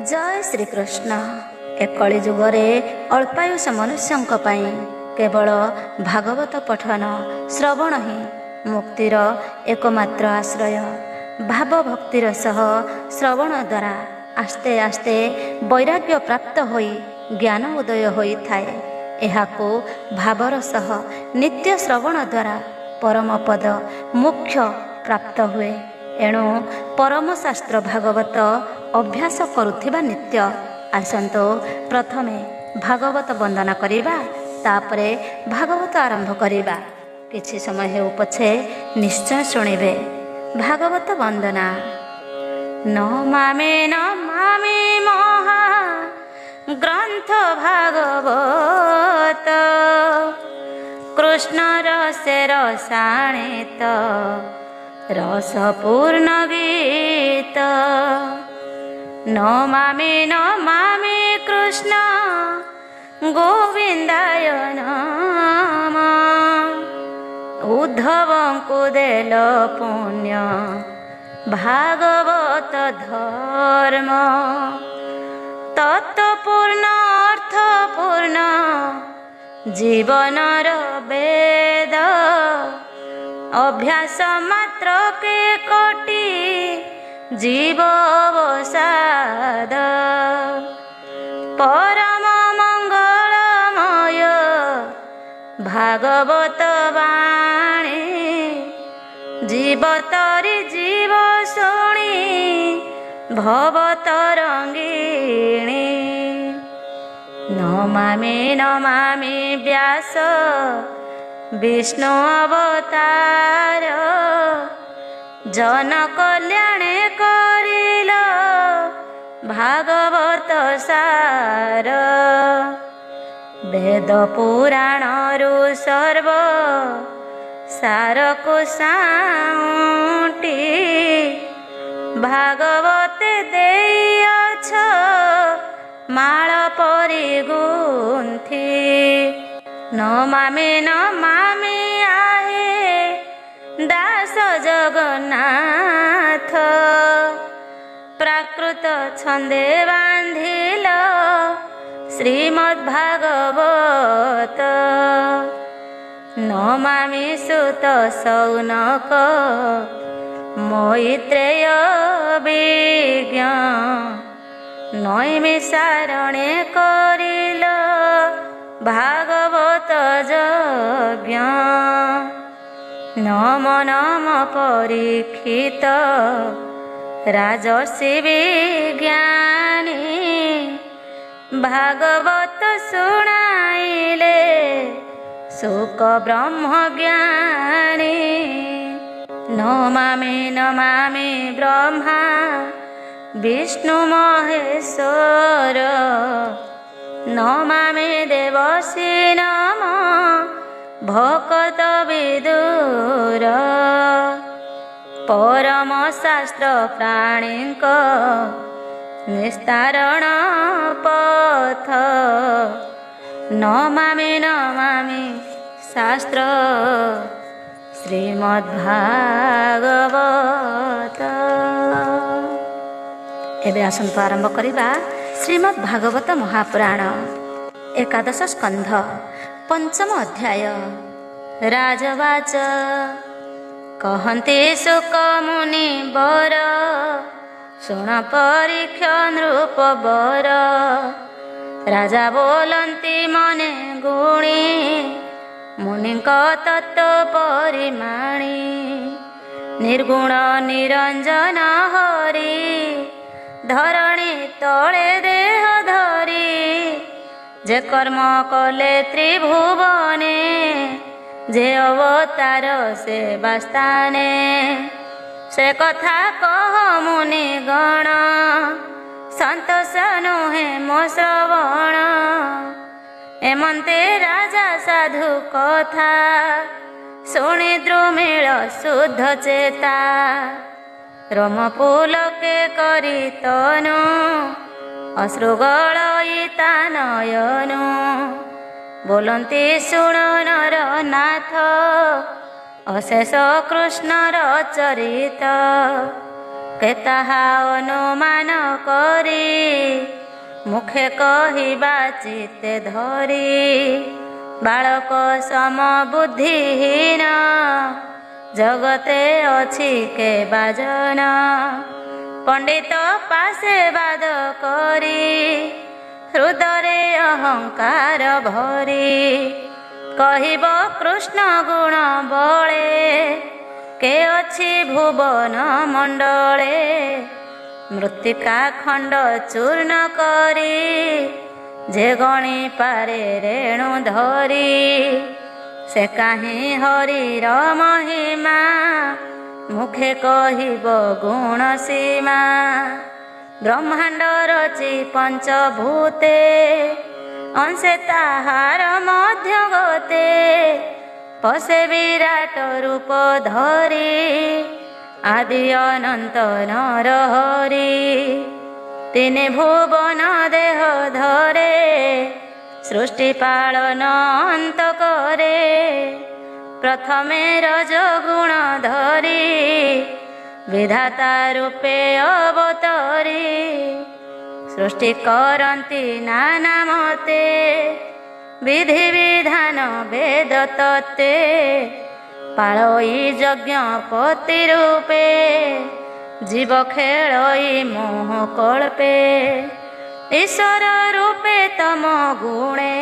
जय श्री कृष्ण। एकली जुगरे अल्पायुष मनुष्यों पाई केवल भागवत पठन श्रवण ही मुक्तिर एकमात्र आश्रय। भाव भक्तिर सह श्रवण द्वारा आस्ते आस्ते वैराग्य प्राप्त होई ज्ञान उदय होई थाए। एहाको भावर सह नित्य श्रवण द्वारा परम पद मोक्ष प्राप्त हुए। एणु परम शास्त्र भागवत अभ्यास करुथिबा नित्य। आसंतो प्रथमे भागवत वंदना करिबा, तापरे भागवत आरंभ करिबा। किछि समय हेउ पछे निश्चय शुणिबे। भागवत वंदना। नमामि नमामि महा ग्रंथ भागवत, कृष्ण रसे रसायनित रसपूर्ण गीत। नमामि नमामि कृष्ण गोविंदाय नम, उद्धवंकु देल पुण्य भागवत धर्म। तत्वपूर्ण अर्थपूर्ण जीवनर वेद, अभ्यास मात्र के कोटि जीव अवसाद। परम मंगलमय भागवत वाणी, जीव तरी जीव शुणी भवतरंगिणी। नमामि नमामि व्यास विष्णु अवतार, जन कल्याणे करिल भागवत सार। वेद पुराणरु सर्व सारको साउटी, भागवते देइअछ माळ परि गुंथि। नमामि नमामि आहे दास जगन्नाथ, प्राकृत छंदे बांधिल श्रीमद्भागवत। नमामि सुत सौनक मैत्रेय विज्ञ, नैमिषारण्ये करिल भागवत यज्ञ। नम नम परीक्षित राजर्षि विज्ञानी, भागवत शुणाइले शुक ब्रह्म ज्ञानी। नमामि नमामि ब्रह्मा विष्णु महेश्वर, नमामि देवसी नम भक्त विदुर। परम शास्त्र प्राणीक निस्तारण पथ, नमामि नमामि शास्त्र श्रीमद्भागवत। एबे आसंतो आरंभ करिबा श्रीमद्भागवत महापुराण एकादश स्कंध पंचम अध्याय। राजवाच। कहन्ति शुक मुनि वर, शुण परीक्ष नृप वर। राजा बोलन्ति मने गुणी, मुनिଙ୍କ तत्व परिमाणी। निर्गुण निरंजन हरि, धरणी तले देह धरी। जे कर्म कले त्रिभुवने, जे अवतार से बास्ताने। से कथा कह मुनि गण, संतोष नुहे मो श्रवण। एमंते राजा साधु कथा, शुणी द्रुमिल शुद्ध चेता। रोम पुलके करी तनु, अश्रुगलयिता नयनु। बोलन्ति शुण नर नाथ, अशेष कृष्णर चरित। କେ ତାହା ଅନୁମାନ କରି ମୁଖେ କହିବା ଚିତ୍ତେ ଧରି ବାଳକ ସମ ବୁଦ୍ଧିହୀନ ଜଗତେ ଅଛି କେ ବାଜନ ପଣ୍ଡିତ ପାଶେ ବାଦ କରି ହୃଦୟରେ ଅହଙ୍କାର ଭରି କହିବ କୃଷ୍ଣ ଗୁଣ ବଳେ କେ ଅଛି ଭୁବନ ମଣ୍ଡଳେ ମୃତ୍ତିକା ଖଣ୍ଡ ଚୂର୍ଣ୍ଣ କରି ଯେ ଗଣି ପାରେ ରେଣୁ ଧରି ସେ କାହିଁ ହରିର ମହିମା ମୁଖେ କହିବ ଗୁଣ ସୀମା ବ୍ରହ୍ମାଣ୍ଡ ରଚି ପଞ୍ଚଭୂତେ ଅଂଶେ ତାହାର ମଧ୍ୟ ଗତେ ପଶେ ବିରାଟ ରୂପ ଧରି ଆଦି ଅନନ୍ତ ନରହରି ତିନି ଭୁବନ ଦେହ ଧରେ ସୃଷ୍ଟି ପାଳନ ଅନ୍ତ କରେ ପ୍ରଥମେ ରଜ ଗୁଣ ଧରି ବିଧାତା ରୂପେ ଅବତରି ସୃଷ୍ଟି କରନ୍ତି ନାନା ମତେ ବିଧି ବିଧାନ ବେଦ ତତ୍ତ୍ୱେ ପାଳଇ ଯଜ୍ଞ ପତି ରୂପେ ଜୀବ ଖେଳଇ ମୋହ କଳ୍ପେ ଈଶ୍ୱର ରୂପେ ତମ ଗୁଣେ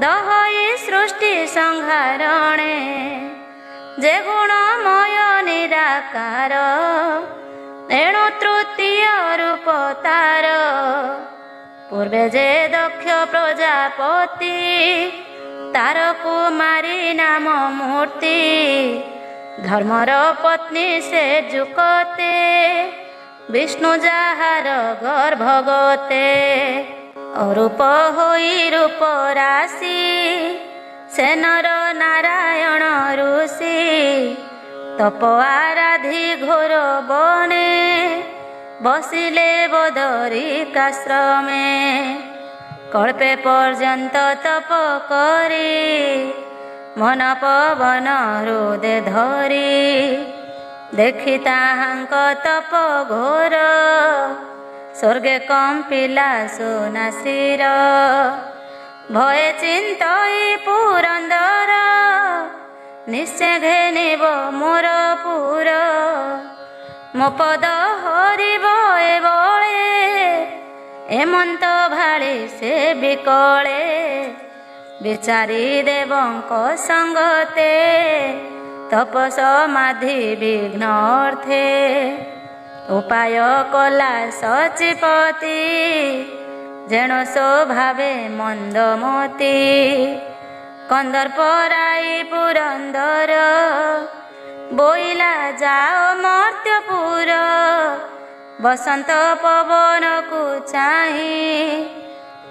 ଦହଇ ସୃଷ୍ଟି ସଂହାରଣେ ଯେ ଗୁଣମୟ ନିରାକାର ଏଣୁ ତୃତୀୟ ରୂପ ତାର ପୂର୍ବେ ଯେ ଦକ୍ଷ ପ୍ରଜାପତି ତାର କୁମାରୀ ନାମ ମୂର୍ତ୍ତି ଧର୍ମର ପତ୍ନୀ ସେ ଯୁକତେ ବିଷ୍ଣୁ ଯାହାର ଗର୍ଭଗତେ ଅରୂପ ହୋଇ ରୂପ ରାଶି ସେ ନର ନାରାୟଣ ଋଷି ତପ ଆରାଧି ଘୋର ବନେ ବସିଲେ ବଦରିକାଶ୍ରମେ କଳ୍ପେ ପର୍ଯ୍ୟନ୍ତ ତପ କରି ମନ ପବନ ହୃଦେ ଧରି ଦେଖି ତାହାଙ୍କ ତପ ଘୋର ସ୍ୱର୍ଗେ କମ୍ପିଲା ସୁନାସିର ଭୟ ଚିନ୍ତଇ ପୁରନ୍ଦର ନିଶ୍ଚୟ ଘେନିବ ମୋର ପୁର ମୋ ପଦ ହରିବ ଏ ବଳେ ଏମନ୍ତ ଭାଳି ସେ ବିକଳେ ବିଚାରି ଦେବଙ୍କ ସଙ୍ଗତେ ତପ ସମାଧି ବିଘ୍ନ ଅର୍ଥେ ଉପାୟ କଲା ସଚିପତି ଯେଣ ସ୍ୱଭାବେ ମନ୍ଦମତି କନ୍ଦର୍ପରାଇ ପୁରନ୍ଦର ବୋଇଲା ଯାଅ ମର୍ତ୍ତ୍ୟପୁର ବସନ୍ତ ପବନକୁ ଚାହିଁ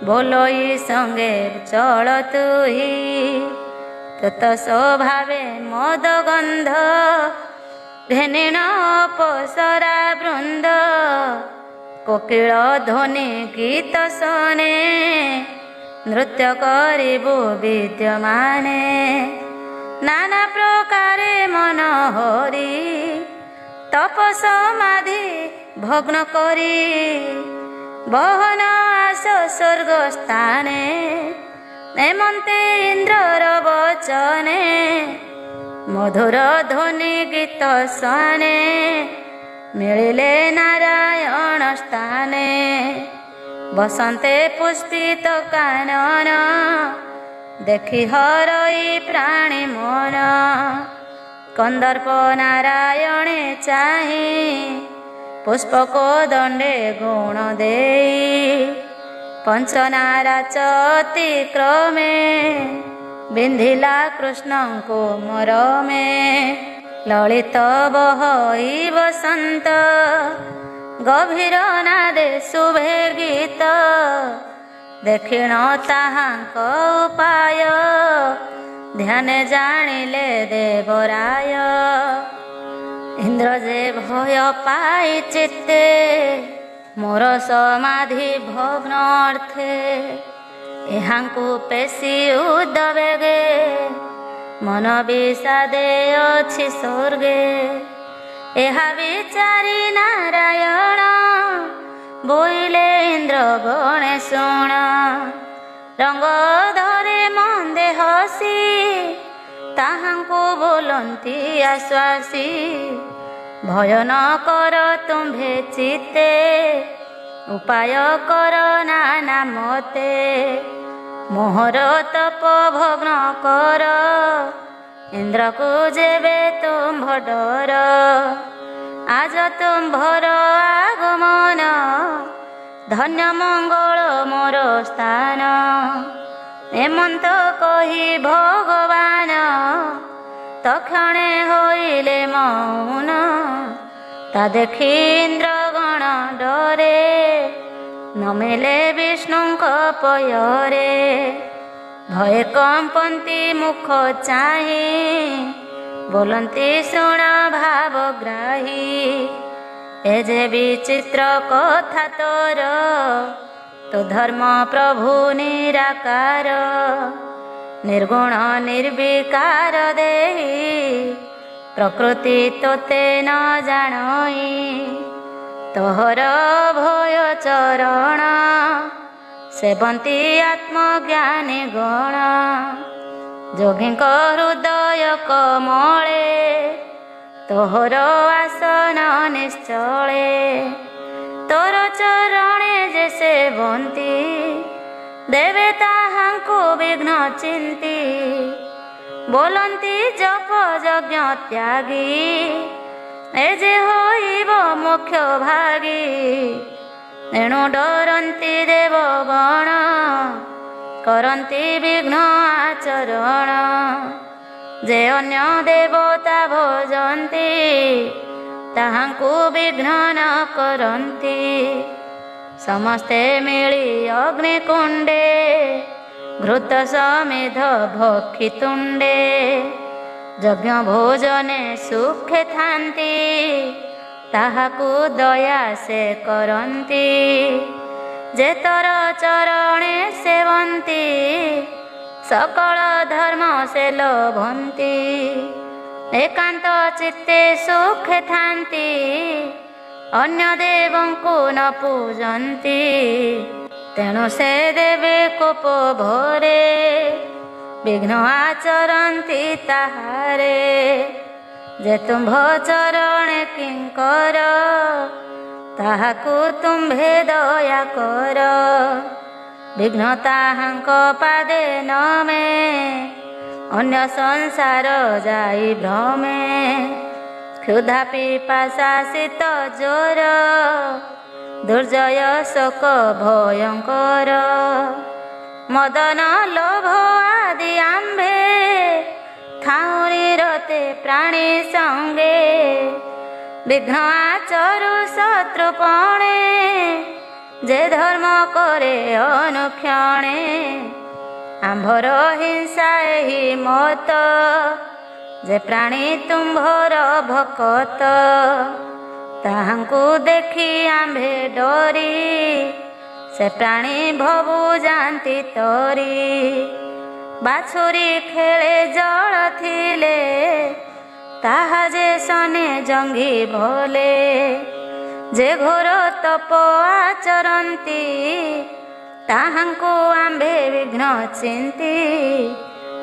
ବୋଲଇ ସଙ୍ଗେ ଚଳ ତୁହି ତତ ସ୍ୱଭାବେ ମଦ ଗନ୍ଧ ଘେନିଣ ଅପସରା ବୃନ୍ଦ କୋକିଳ ଧ୍ୱନି ଗୀତ ଶୁଣେ ନୃତ୍ୟ କରିବୁ ବିଦ୍ୟମାନେ ନାନା ପ୍ରକାରେ ମନ ହରି ତପ ସମାଧି ଭଗ୍ନ କରି ବହନ ଆସ ସ୍ୱର୍ଗ ସ୍ଥାନେ ଏମନ୍ତେ ଇନ୍ଦ୍ରର ବଚନେ ମଧୁର ଧ୍ୱନି ଗୀତ ଶୁଣେ ମିଳିଲେ ନାରାୟଣ ସ୍ଥାନେ ବସନ୍ତେ ପୁଷ୍ପିତ କାନନ ଦେଖି ହରଇ ପ୍ରାଣୀ ମନ କନ୍ଦର୍ପ ନାରାୟଣେ ଚାହିଁ ପୁଷ୍ପକ ଦଣ୍ଡେ ଗୁଣ ଦେଇ ପଞ୍ଚନାରାଚ ଅତିକ୍ରମେ ବିନ୍ଧିଲା କୃଷ୍ଣଙ୍କୁ ମରମେ ଲଳିତ ବହଇ ବସନ୍ତ ଗଭୀର ନାଦେ ଶୁଭେ ଗୀତ ଦେଖିଣ ତାହାଙ୍କ ଉପାୟ ଧ୍ୟାନେ ଜାଣିଲେ ଦେବରାୟ ଇନ୍ଦ୍ର ଯେ ଭୟ ପାଇ ଚିତ୍ତେ ମୋର ସମାଧି ଭଗ୍ନ ଅର୍ଥେ ଏହାଙ୍କୁ ପେଶି ଉଦବେଗେ ମନ ବିଷାଦେ ଅଛି ସ୍ୱର୍ଗେ ଏହା ବିଚାରି ନାରାୟଣ ବୋଇଲେ ଇନ୍ଦ୍ର ଗଣେ ଶୁଣ। ରଙ୍ଗ ଧରେ ମନ୍ଦେ ହସି ତାହାଙ୍କୁ ବୋଲନ୍ତି ଆଶ୍ୱାସୀ। ଭୟ ନ କର ତୁମ୍ଭେ ଚିତ୍ତେ ଉପାୟ କର ନାନା ମତେ। ମୋହର ତପ ଭଗ୍ନ କର ଇନ୍ଦ୍ରକୁ ଯେବେ ତୁମ୍ଭ ଡର। ଆଜ ତୁମ୍ଭର ଆଗମନ ଧନ୍ୟ ମଙ୍ଗଳ ମୋର ସ୍ଥାନ। ଏମନ୍ତ କହି ଭଗବାନ ତକ୍ଷଣେ ହୋଇଲେ ମୌନ। ତା ଦେଖି ଇନ୍ଦ୍ରଗଣ ଡରେ ନମିଲେ ବିଷ୍ଣୁଙ୍କ ପୟରେ। ଭୟ କମ୍ପନ୍ତି ମୁଖ ଚାହିଁ ବୋଲନ୍ତି ଶୁଣ ଭାବଗ୍ରାହୀ। ଏ ଯେ ବିଚିତ୍ର କଥା ତୋର ତୋ ଧର୍ମ ପ୍ରଭୁ ନିରାକାର। ନିର୍ଗୁଣ ନିର୍ବିକାର ଦେହି ପ୍ରକୃତି ତୋତେ ନ ଜାଣଇ। ତୋହର ଭୟ ଚରଣ ସେବନ୍ତି ଆତ୍ମଜ୍ଞାନୀ ଗଣ। ଯୋଗୀଙ୍କ ହୃଦୟ କମଳେ ତୋହର ଆସନ ନିଶ୍ଚଳେ। ତୋର ଚରଣେ ଯେ ସେବନ୍ତି ଦେବେ ତାହାଙ୍କୁ ବିଘ୍ନ ଚିନ୍ତି। ବୋଲନ୍ତି ଜପ ଯଜ୍ଞ ତ୍ୟାଗୀ ଏ ଯେ ହୋଇବ ମୋକ୍ଷ ଭାଗୀ। ଏଣୁ ଡରନ୍ତି ଦେବଗଣ କରନ୍ତି ବିଘ୍ନ ଆଚରଣ। ଯେ ଅନ୍ୟ ଦେବତା ଭଜନ୍ତି ତାହାଙ୍କୁ ବିଘ୍ନ ନ କରନ୍ତି। ସମସ୍ତେ ମିଳି ଅଗ୍ନିକୁଣ୍ଡେ ଘୃତ ସମିଧ ଭକ୍ଷି ତୁଣ୍ଡେ। ଯଜ୍ଞ ଭୋଜନେ ସୁଖେ ଥାନ୍ତି ତାହାକୁ ଦୟା ସେ କରନ୍ତି। ଯେ ତୋର ଚରଣେ ସେବନ୍ତି ସକଳ ଧର୍ମ ସେ ଲୋଭନ୍ତି। ଏକାନ୍ତ ଚିତ୍ତେ ସୁଖେ ଥାନ୍ତି ଅନ୍ୟ ଦେବଙ୍କୁ ନ ପୂଜନ୍ତି। ତେଣୁ ସେ ଦେବେ କୋପ ଭରେ ବିଘ୍ନ ଆଚରନ୍ତି ତାହାରେ। ଯେ ତୁମ୍ଭ ଚରଣେ କିଙ୍କର ତାହାକୁ ତୁମ୍ଭେ ଦୟା କର। ବିଘ୍ନ ତାହାଙ୍କ ପାଦେ ନମେ ଅନ୍ୟ ସଂସାର ଯାଇ ଭ୍ରମେ। କ୍ଷୁଧା ପିପାସା ଶୀତ ଜ୍ୱର ଦୁର୍ଜୟ ଶୋକ ଭୟଙ୍କର। ମଦନ ଲୋଭ ଆଦି ଆମ୍ଭେ ଥାଉରି ରତେ ପ୍ରାଣୀ ସଙ୍ଗେ। ବିଘ୍ନ ଆଚରୁ ଶତ୍ରୁପଣେ ଯେ ଧର୍ମ କରେ ଅନୁକ୍ଷଣେ। ଆମ୍ଭର ହିଂସା ଏହି ମତ ଯେ ପ୍ରାଣୀ ତୁମ୍ଭର ଭକତ। ତାହାଙ୍କୁ ଦେଖି ଆମ୍ଭେ ଡରି ସେ ପ୍ରାଣୀ ଭବୁ ଯାନ୍ତି ତରି। ବାଛୁରୀ ଖେଳେ ଜଳ ଥିଲେ ତାହା ଯେ ସନେ ଜଙ୍ଘି ଭଲେ। ଯେ ଘୋର ତପ ଆଚରନ୍ତି ତାହାଙ୍କୁ ଆମ୍ଭେ ବିଘ୍ନ ଚିନ୍ତି।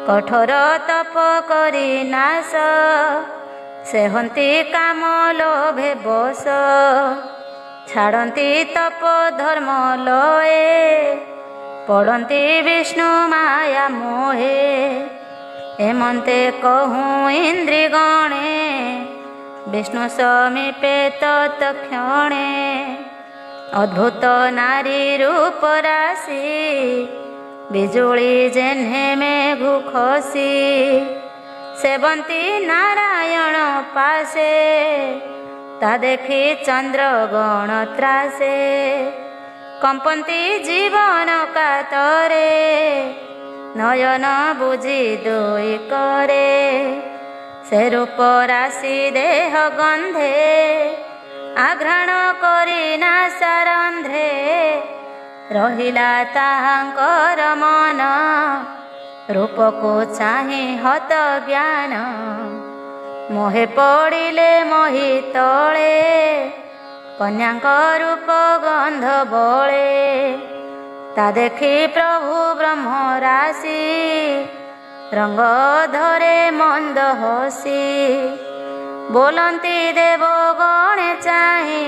କଠୋର ତପ କରି ନାଶ ସେ ହନ୍ତି କାମ ଲୋଭେ ବଶ। ଛାଡ଼ନ୍ତି ତପ ଧର୍ମ ଲଏ ପଡ଼ନ୍ତି ବିଷ୍ଣୁ ମାୟା ମୋହେ। ଏମନ୍ତେ କହୁଁ ଇନ୍ଦ୍ରିଗଣେ ବିଷ୍ଣୁ ସମୀପେ ତତ୍କ୍ଷଣେ। ଅଦ୍ଭୁତ ନାରୀ ରୂପ ରାଶି ବିଜୁଳି ଯେହ୍ନେ ମେଘୁ ଖସି। ସେବନ୍ତି ନାରାୟଣ ପାଶେ ତା ଦେଖି ଚନ୍ଦ୍ରଗଣ ତ୍ରାସେ। କମ୍ପନ୍ତି ଜୀବନ କାତରେ ନୟନ ବୁଝି ଦୁଇ କରେ। ସେ ରୂପ ରାଶି ଦେହ ଗନ୍ଧେ ଆଘ୍ରାଣ କରି ନାସାରନ୍ଧ୍ରେ। ରହିଲା ତାହାଙ୍କର ମନ ରୂପକୁ ଚାହିଁ ହତ ଜ୍ଞାନ। ମୋହେ ପଡ଼ିଲେ ମହି ତଳେ କନ୍ୟାଙ୍କ ରୂପ ଗନ୍ଧ ବଳେ। ତା ଦେଖି ପ୍ରଭୁ ବ୍ରହ୍ମ ରାଶି ରଙ୍ଗ ଧରେ ମନ୍ଦ ହସି। ବୋଲନ୍ତି ଦେବ ଗଣେ ଚାହିଁ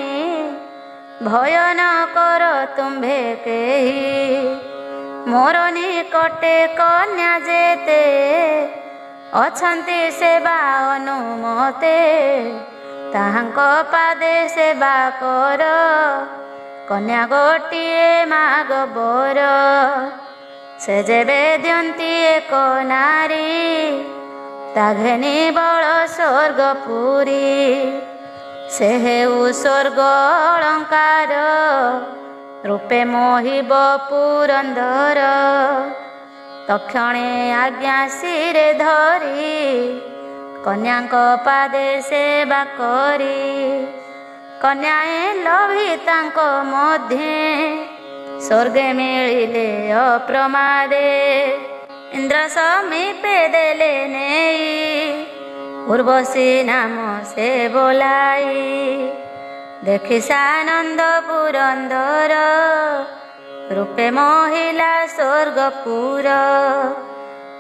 ଭୟ ନ କର ତୁମ୍ଭେ କେହି। ମୋର ନିକଟେ କନ୍ୟା ଯେତେ ଅଛନ୍ତି ସେବା ଅନୁମତେ। ତାହାଙ୍କ ପାଦେ ସେବା କର କନ୍ୟା ଗୋଟିଏ ମାଗ ବର। ସେ ଯେବେ ଦିଅନ୍ତି ଏକ ନାରୀ ତା ଘେନି ବଳ ସ୍ୱର୍ଗପୁରୀ। ସେ ହେଉ ସ୍ୱର୍ଗ ଅଳଙ୍କାର ରୂପେ ମୋହିବ ପୁରନ୍ଦର। ତକ୍ଷଣେ ଆଜ୍ଞା ଶିରେ ଧରି କନ୍ୟାଙ୍କ ପାଦେ ସେବା କରି। କନ୍ୟାଏ ଲଭି ତାଙ୍କ ମଧ୍ୟେ ସ୍ୱର୍ଗେ ମିଳିଲେ ଅପ୍ରମାଦେ। ଇନ୍ଦ୍ର ସମୀପେ ଦେଲେ ନେଇ ଉର୍ବଶୀ ନାମ ସେ ବୋଲାଇ। ଦେଖି ସାନନ୍ଦ ପୁରନ୍ଦର ରୂପେ ମହିଲା ସ୍ୱର୍ଗପୁର।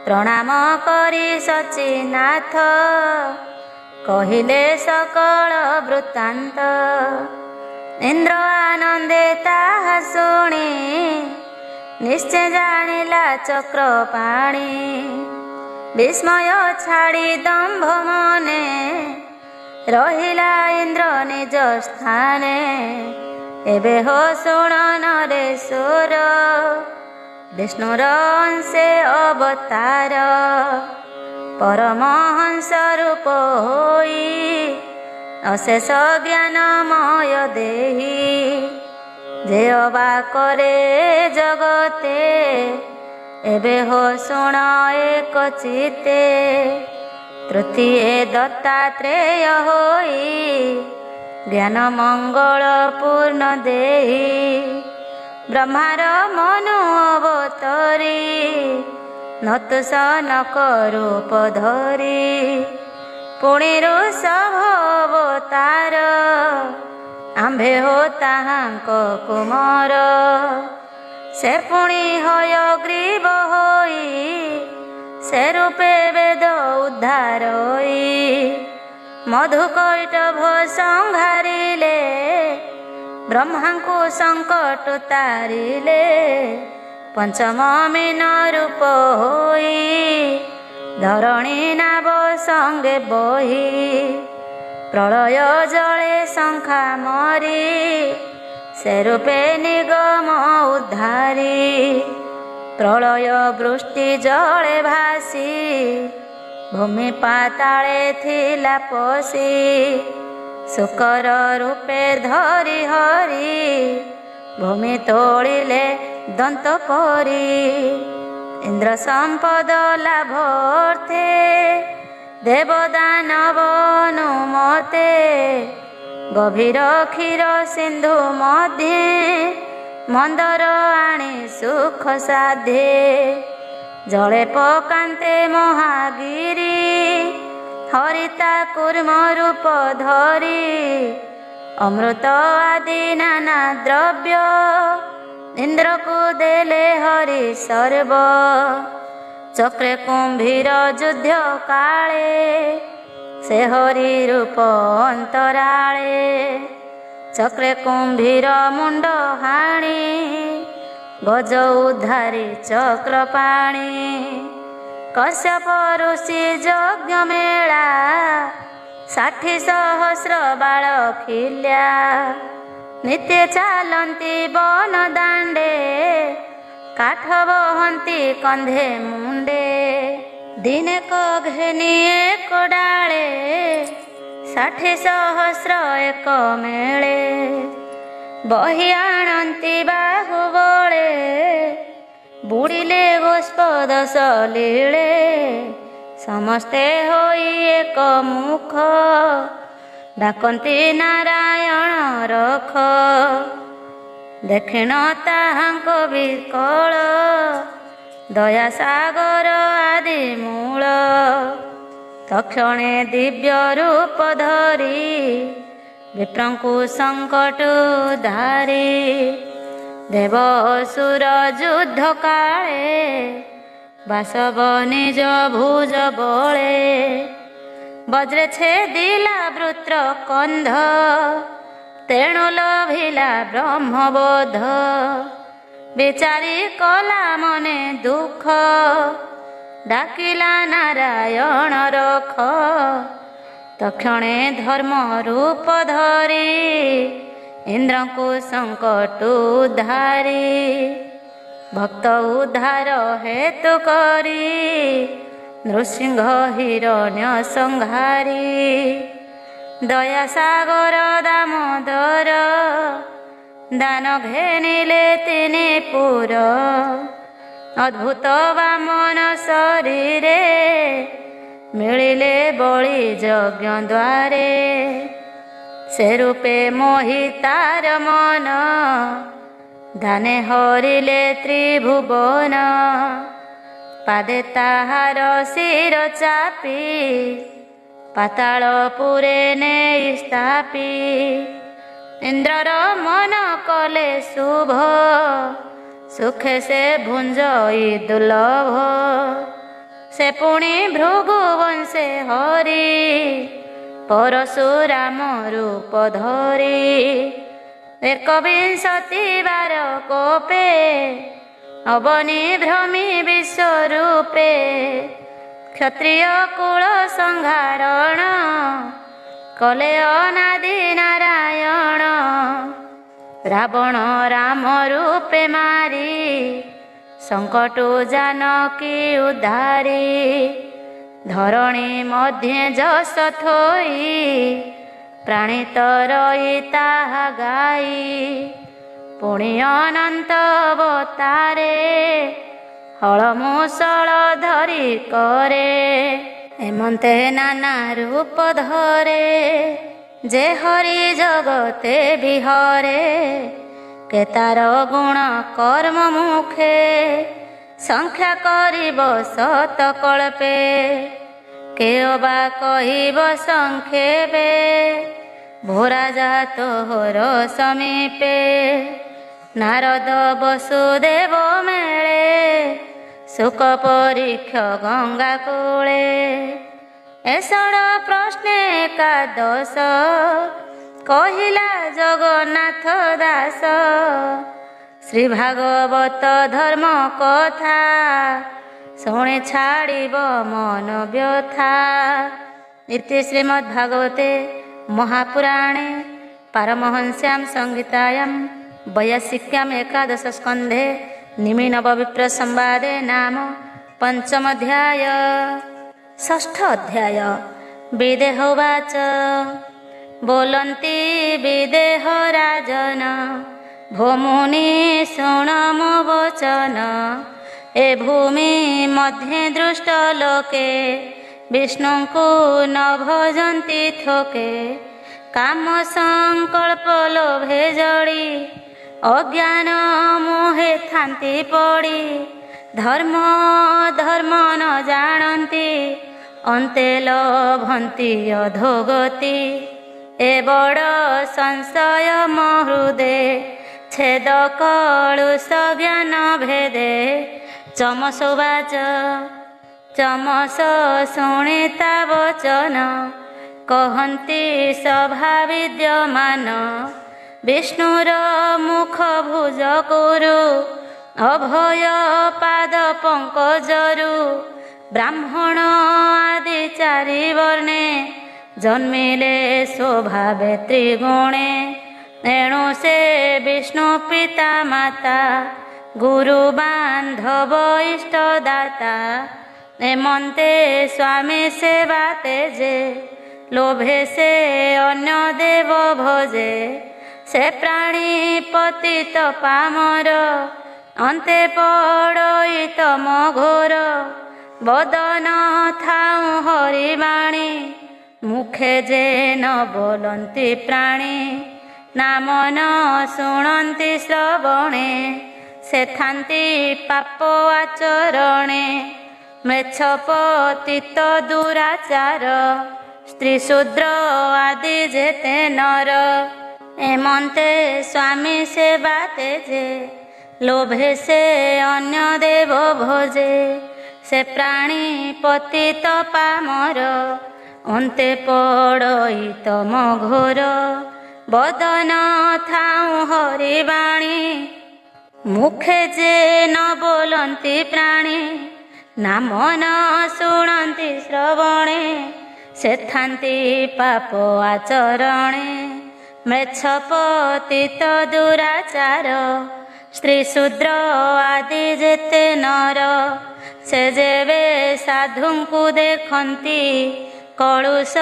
ପ୍ରଣାମ କରି ସଚିନାଥ କହିଲେ ସକଳ ବୃତ୍ତାନ୍ତ। ଇନ୍ଦ୍ର ଆନନ୍ଦେ ତାହା ଶୁଣି ନିଶ୍ଚୟ ଜାଣିଲା ଚକ୍ରପାଣି। ବିସ୍ମୟ ଛାଡ଼ି ଦମ୍ଭ ମନେ ରହିଲା ଇନ୍ଦ୍ର ନିଜ ସ୍ଥାନେ। ଏବେ ହୋ ଶୁଣ ନରେଶ୍ୱର ବିଷ୍ଣୁର ଅଂଶେ ଅବତାର। ପରମହଂସ ରୂପ ହୋଇ ଅଶେଷ ଜ୍ଞାନମୟ ଦେହି। ଯେ ଅବା କରେ ଜଗତେ ଏବେ ହୋ ଶୁଣ ଏକ ଚିତେ। ତୃତୀୟ ଦତ୍ତାତ୍ରେୟ ହୋଇ ଜ୍ଞାନ ମଙ୍ଗଳ ପୂର୍ଣ୍ଣ ଦେହି। ବ୍ରହ୍ମାର ମନୁ ଅବତରି ନତୁସ ନକ ରୂପ ଧରି। ପୁଣିରୁ ସହ ଅବତାର ଆମ୍ଭେ ହୋ ତାହାଙ୍କ କୁମର। ସେ ପୁଣି ହୟଗ୍ରୀବ ହୋଇ ସେ ରୂପେ ବେଦ ଉଦ୍ଧାରଇ। ମଧୁକୈଟଭ ସଂହାରିଲେ ବ୍ରହ୍ମାଙ୍କୁ ସଙ୍କଟ ତାରିଲେ। ପଞ୍ଚମ ମୀନ ରୂପ ହୋଇ ଧରଣୀ ନାବ ସଙ୍ଗେ ବହି। ପ୍ରଳୟ ଜଳେ ଶଙ୍ଖା ମରି ସେ ରୂପେ ନିଗମ ଉଦ୍ଧାରି। ପ୍ରଳୟ ବୃଷ୍ଟି ଜଳେ ଭାସି ଭୂମି ପାତାଳେ ଥିଲା ପଶି। ଶୁକର ରୂପେ ଧରି ହରି ଭୂମି ତୋଳିଲେ ଦନ୍ତ ପରି। ଇନ୍ଦ୍ର ସମ୍ପଦ ଲାଭ ଅର୍ଥେ ଦେବଦାନବ ଅନୁମତେ। ଗଭୀର କ୍ଷୀର ସିନ୍ଧୁ ମଧ୍ୟେ ମନ୍ଦର ଆଣି ସୁଖ ସାଧେ। ଜଳେ ପକାନ୍ତେ ମହାଗିରି ହରିତା କୁର୍ମ ରୂପ ଧରି। ଅମୃତ ଆଦି ନାନା ଦ୍ରବ୍ୟ ଇନ୍ଦ୍ରକୁ ଦେଲେ ହରି ସର୍ବ। ଚକ୍ରେ କୁମ୍ଭୀର ଯୁଦ୍ଧ କାଳେ ସେ ହରି ରୂପ ଅନ୍ତରାଳେ। ଚକ୍ରେ କୁମ୍ଭୀର ମୁଣ୍ଡ ହାଣି ଗଜ ଉଦ୍ଧାରି ଚକ୍ରପାଣି। କଶ୍ୟପ ଋଷି ଯଜ୍ଞ ମେଳା 60 ସହସ୍ର ବାଳ ଖିଲ୍ୟା। ନିତ୍ୟ ଚାଲନ୍ତି ବନ ଦାଣ୍ଡେ କାଠ ବହନ୍ତି କନ୍ଧେ ମୁଣ୍ଡେ। ଦିନେକ ଘେନି ଏକ ଡାଳେ 60 ସହସ୍ର ଏକ ମେଳେ। ବହି ଆଣନ୍ତି ବାହୁବଳେ ବୁଡ଼ିଲେ ଗୋଷ୍ପଦ ସଲିଳେ। ସମସ୍ତେ ହୋଇ ଏକ ମୁଖ ଡାକନ୍ତି ନାରାୟଣ ରଖ। ଦେଖିଣ ତାହାଙ୍କ ବିକଳ ଦୟା ସାଗର ଆଦି ମୂଳ। ତକ୍ଷଣେ ଦିବ୍ୟ ରୂପ ଧରି ବିପ୍ରଙ୍କୁ ସଙ୍କଟ ଧାରି ଦେବ ଅସୁର ଯୁଦ୍ଧ କାଳେ ବାସବ ନିଜ ଭୁଜ ବଳେ ବଜ୍ରେ ଛେଦିଲା ବୃତ୍ର କନ୍ଧ ତେଣୁ ଲୋଭିଲା ବ୍ରହ୍ମବୋଧ ବିଚାରି କଲା ମନେ ଦୁଃଖ ଡାକିଲା ନାରାୟଣ ରଖ ତକ୍ଷଣେ ଧର୍ମ ରୂପ ଧରି ଇନ୍ଦ୍ରଙ୍କୁ ସଙ୍କଟ ଧାରି ଭକ୍ତ ଉଦ୍ଧାର ହେତୁ କରି ନୃସିଂହ ହିରଣ୍ୟ ସଂହାରି ଦୟା ସାଗର ଦାମୋଦର ଦାନ ଘେନିଲେ ତିନି ପୁର ଅଦ୍ଭୁତ ବାମନ ଶରୀରେ ମିଳିଲେ ବଳି ଯଜ୍ଞ ଦ୍ୱାରେ ସେ ରୂପେ ମୋହି ତାର ମନ ଦାନେ ହରିଲେ ତ୍ରିଭୁବନ ପାଦେ ତାହାର ଶିର ଚାପି ପାତାଳ ପୁରେ ନେଇ ସ୍ଥାପି ଇନ୍ଦ୍ରର ମନ କଲେ ଶୁଭ ସୁଖେ ସେ ଭୁଞ୍ଜଇ ଦୁର୍ଲଭ ସେ ପୁଣି ଭୃଗୁ ବଂଶେ ହରି ପରଶୁରାମ ରୂପ ଧରି ଏକବିଂଶତି ବାର କୋପେ ଅବନି ଭ୍ରମି ବିଶ୍ୱରୂପେ କ୍ଷତ୍ରିୟ କୁଳ ସଂହାରଣ କଲେ ଅନାଦି ନାରାୟଣ ରାବଣ ରାମ ରୂପେ ମାରି ସଙ୍କଟୁ ଜାନକୀ ଉଦ୍ଧାରି ଧରଣୀ ମଧ୍ୟେ ଯଶ ଥୋଇ ପ୍ରାଣିତ ରହି ତାହା ଗାଇ ପୁଣି ଅନନ୍ତ ଅବତାରେ ହଳ ମୂଷଳ ଧରି କରେ ଏମନ୍ତେ ନାନା ରୂପ ଧରେ ଯେ ହରି ଜଗତେ ବିହରେ କେ ତାର ଗୁଣ କର୍ମ ମୁଖେ ସଂଖ୍ୟା କରିବ ଶତ କଳ୍ପେ କେ ଅବା କହିବ ସଂକ୍ଷେପେ ଭୋରା ଜାତ ହର ସମୀପେ ନାରଦ ବସୁଦେବ ମେଳେ ଶୁକ ପରୀକ୍ଷ ଗଙ୍ଗା କୂଳେ ଏଷଣ ପ୍ରଶ୍ନେ ଏକାଦଶ କହିଲା ଜଗନ୍ନାଥ ଦାସ ଶ୍ରୀ ଭାଗବତ ଧର୍ମ କଥା ଶୁଣି ଛାଡ଼ିବ ମନ ବ୍ୟଥା ଇତି ଶ୍ରୀମଦ୍ ଭାଗବତେ ମହାପୁରାଣେ ପାରମହଂସ୍ୟାಂ ସଂହିତାୟାଂ ବୈୟାସିକ୍ୟାಂ ଏକାଦଶ ସ୍କନ୍ଧେ ନିମିନବ ବିପ୍ର ସମ୍ବାଦେ ନାମ ପଞ୍ଚମଧ୍ୟାୟ। ଷଷ୍ଠ ଅଧ୍ୟାୟ। ବିଦେହ ବାଚ ବୋଲନ୍ତି ବିଦେହ ରାଜନ ଭୋମୁନି ଶୁଣ ମୋ ବଚନ ଏ ଭୂମି ମଧ୍ୟେ ଦୃଷ୍ଟ ଲୋକେ ବିଷ୍ଣୁଙ୍କୁ ନ ଭଜନ୍ତି ଥୋକେ କାମ ସଂକଳ୍ପ ଲୋଭେ ଜଡ଼ି ଅଜ୍ଞାନ ମୋହେ ଥାନ୍ତି ପଡ଼ି ଧର୍ମ ଧର୍ମ ନ ଜାଣନ୍ତି ଅନ୍ତେ ଲଭନ୍ତି ଅଧୋଗତି ଏ ବଡ଼ ସଂଶୟ ମୋ ହୃଦେ ଛେଦ କଳୁଷ ଜ୍ଞାନ ଭେଦେ ଚମସ ବାଚ ଚମସ ଶୁଣି ତା ବଚନ କହନ୍ତି ସଭା ବିଦ୍ୟମାନ ବିଷ୍ଣୁର ମୁଖ ଭୁଜ କୁରୁ ଅଭୟ ପାଦ ପଙ୍କଜରୁ ବ୍ରାହ୍ମଣ ଆଦି ଚାରି ବର୍ଣ୍ଣେ ଜନ୍ମିଲେ ସ୍ୱଭାବେ ତ୍ରିଗୁଣେ ଏଣୁ ସେ ବିଷ୍ଣୁ ପିତା ମାତା ଗୁରୁ ବାନ୍ଧବ ଇଷ୍ଟ ଦାତା ଏମନ୍ତେ ସ୍ୱାମୀ ସେବା ତେଜେ ଲୋଭେ ସେ ଅନ୍ୟ ଦେବ ଭଜେ ସେ ପ୍ରାଣୀ ପତିତ ପାମର ଅନ୍ତେ ପଡ଼ଇ ତମ ଘୋର ବଦନ ଥାଉ ହରିବାଣୀ ମୁଖେ ଯେ ନ ବୋଲନ୍ତି ପ୍ରାଣୀ ନାମ ନ ଶୁଣନ୍ତି ଶ୍ରବଣେ ସେ ଥାନ୍ତି ପାପ ଆଚରଣେ ମ୍ଲେଚ୍ଛ ପତିତ ଦୁରାଚାର ସ୍ତ୍ରୀ ଶୂଦ୍ର ଆଦି ଯେତେ ନର ଏମନ୍ତେ ସ୍ୱାମୀ ସେବା ତେଜେ ଲୋଭେ ସେ ଅନ୍ୟ ଦେବ ଭୋଜେ ସେ ପ୍ରାଣୀ ପତିତ ପାମର ଅନ୍ତେ ପଡ଼ଇ ତମ ଘୋର ବଦନ ଥାଉଁ ହରିବାଣୀ ମୁଖେ ଯେ ନ ବୋଲନ୍ତି ପ୍ରାଣୀ ନାମ ନ ଶୁଣନ୍ତି ଶ୍ରବଣେ ସେଥାନ୍ତି ପାପ ଆଚରଣେ ମ୍ଲେଚ୍ଛ ପତିତ ଦୁରାଚାର ସ୍ତ୍ରୀ ଶୂଦ୍ର ଆଦି ଯେତେ ନର ସେ ଯେବେ ସାଧୁଙ୍କୁ ଦେଖନ୍ତି କଳୁଷ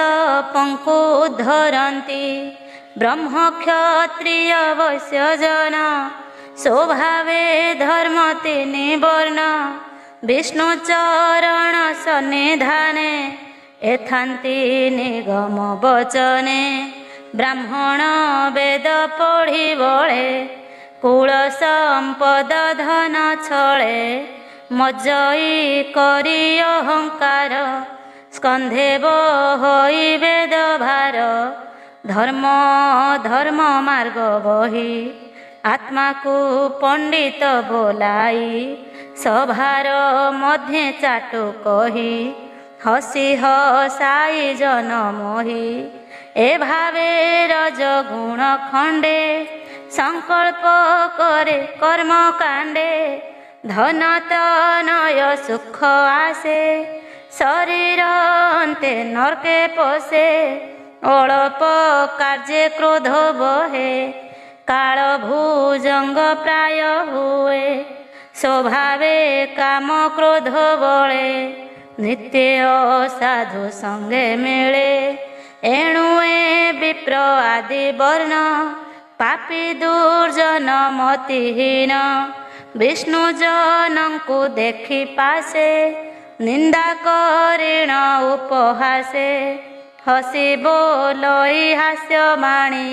ପଙ୍କୁ ଧରନ୍ତି ବ୍ରହ୍ମ କ୍ଷତ୍ରିୟ ବୈଶ୍ୟ ଜନ ସ୍ୱଭାବେ ଧର୍ମ ତିନି ବର୍ଣ୍ଣ ବିଷ୍ଣୁ ଚରଣ ସନ୍ନିଧାନେ ଏଥାନ୍ତି ନିଗମ ବଚନେ ବ୍ରାହ୍ମଣ ବେଦ ପଢ଼ି ବଳେ କୁଳ ସମ୍ପଦ ଧନ ଛଳେ ମଜଇ କରି ଅହଙ୍କାର ସ୍କନ୍ଧେ ବହଇ ବେଦ ଭାର ଧର୍ମ ଧର୍ମ ମାର୍ଗ ବହି ଆତ୍ମାକୁ ପଣ୍ଡିତ ବୋଲାଇ ସଭାର ମଧ୍ୟେ ଚାଟୁ କହି ହସି ହସାଇ ଜନ ମୋହି ଏ ଭାବେ ରଜଗୁଣ ଖଣ୍ଡେ ସଂକଳ୍ପ କରେ କର୍ମ କାଣ୍ଡେ ଧନ ତନୟ ସୁଖ ଆସେ ଶରୀର ଅନ୍ତେ ନର୍କେ ପଶେ ଅଳପ କାର୍ଯ୍ୟ କ୍ରୋଧ ବହେ କାଳ ଭୁଜଙ୍ଗ ପ୍ରାୟ ହୁଏ ସ୍ୱଭାବେ କାମ କ୍ରୋଧ ବଳେ ନିତ୍ୟ ଅସାଧୁ ସଙ୍ଗେ ମିଳେ ଏଣୁ ଏ ବିପ୍ର ଆଦି ବର୍ଣ୍ଣ ପାପୀ ଦୁର୍ଜନ ମତିହୀନ ବିଷ୍ଣୁ ଜନଙ୍କୁ ଦେଖି ପାଶେ ନିନ୍ଦା କରିଣ ଉପହାସେ ହସି ବୋଲଇ ହାସ୍ୟବାଣୀ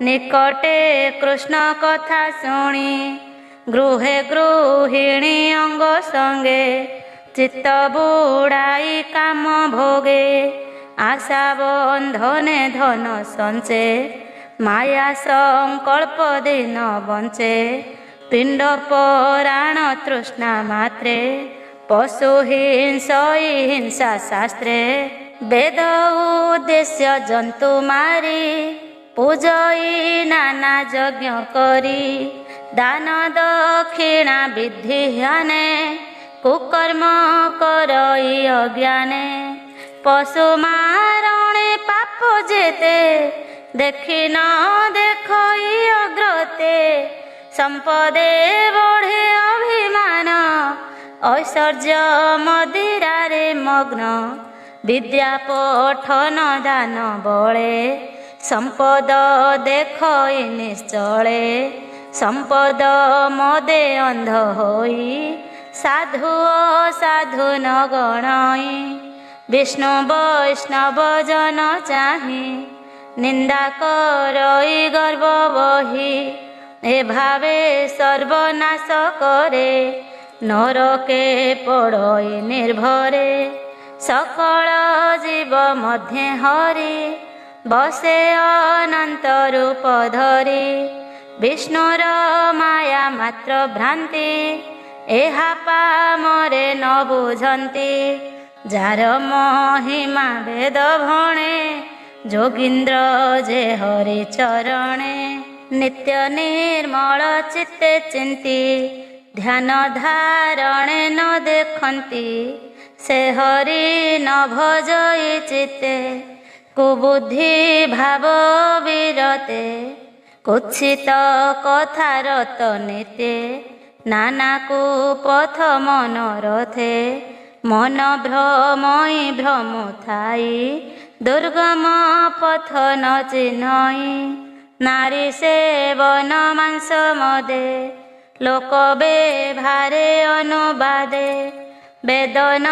ନିକଟେ କୃଷ୍ଣ କଥା ଶୁଣି ଗୃହେ ଗୃହିଣୀ ଅଙ୍ଗ ସଙ୍ଗେ ଚିତ୍ତ ବୁଡ଼ାଇ କାମ ଭୋଗେ ଆଶା ବନ୍ଧନେ ଧନ ସଞ୍ଚେ ମାୟା ସଂକଳ୍ପ ଦିନ ବଞ୍ଚେ ପିଣ୍ଡ ପରାଣ ତୃଷ୍ଣା ମାତ୍ରେ ପଶୁ ହିଂସଇ ହିଂସା ଶାସ୍ତ୍ରେ ବେଦ ଉଦ୍ଦେଶ୍ୟ ଜନ୍ତୁ ମାରି ପୂଜଇ ନାନା ଯଜ୍ଞ କରି ଦାନ ଦକ୍ଷିଣା ବିଧି ଜ୍ଞାନେ କୁକର୍ମ କରଇ ଅଜ୍ଞାନେ ପଶୁ ମାରଣେ ପାପ ଯେତେ ଦେଖି ନ ଦେଖଇ ଅଗ୍ରତେ ସମ୍ପଦେ ବଢ଼େ ଅଭିମାନ ଐଶ୍ୱର୍ଯ୍ୟ ମଦିରାରେ ମଗ୍ନ ବିଦ୍ୟା ପଠନ ଦାନ ବଳେ ସମ୍ପଦ ଦେଖଇ ନିଶ୍ଚଳେ ସମ୍ପଦ ମଦେ ଅନ୍ଧ ହୋଇ ସାଧୁ ଅସାଧୁ ନ ଗଣଇ ବିଷ୍ଣୁ ବୈଷ୍ଣବ ଜନ ଚାହିଁ ନିନ୍ଦା କରଇ ଗର୍ବ ବହି ଏ ଭାବେ ସର୍ବନାଶ କରେ ନରକେ ପଡ଼ଇ ନିର୍ଭରେ ସକଳ ଜୀବ ମଧ୍ୟେ ହରି ବସେ ଅନନ୍ତ ରୂପ ଧରି ବିଷ୍ଣୁର ମାୟା ମାତ୍ର ଭ୍ରାନ୍ତି ଏହା ପାମରେ ନ ବୁଝନ୍ତି ଯାର ମହିମା ବେଦ ଭଣେ ଯୋଗୀନ୍ଦ୍ର ଯେ ହରି ଚରଣେ ନିତ୍ୟ ନିର୍ମଳ ଚିତ୍ତେ ଚିନ୍ତି ଧ୍ୟାନ ଧାରଣେ ନ ଦେଖନ୍ତି ସେ ହରି ନ ଭଜଇ ଚିତ୍ତେ କୁବୁଦ୍ଧି ଭାବ ବିରତେ କୁତ୍ସିତ କଥା ରତ ନିତେ ନାନା କୁପଥ ମନରଥେ ମନ ଭ୍ରମଇ ଭ୍ରମ ଥାଇ ଦୁର୍ଗମ ପଥ ନ ଚିହ୍ନଇ ନାରୀ ସେବନ ମାଂସ ମଦେ ଲୋକ ବେଭାରେ ଅନୁବାଦେ ବେଦନ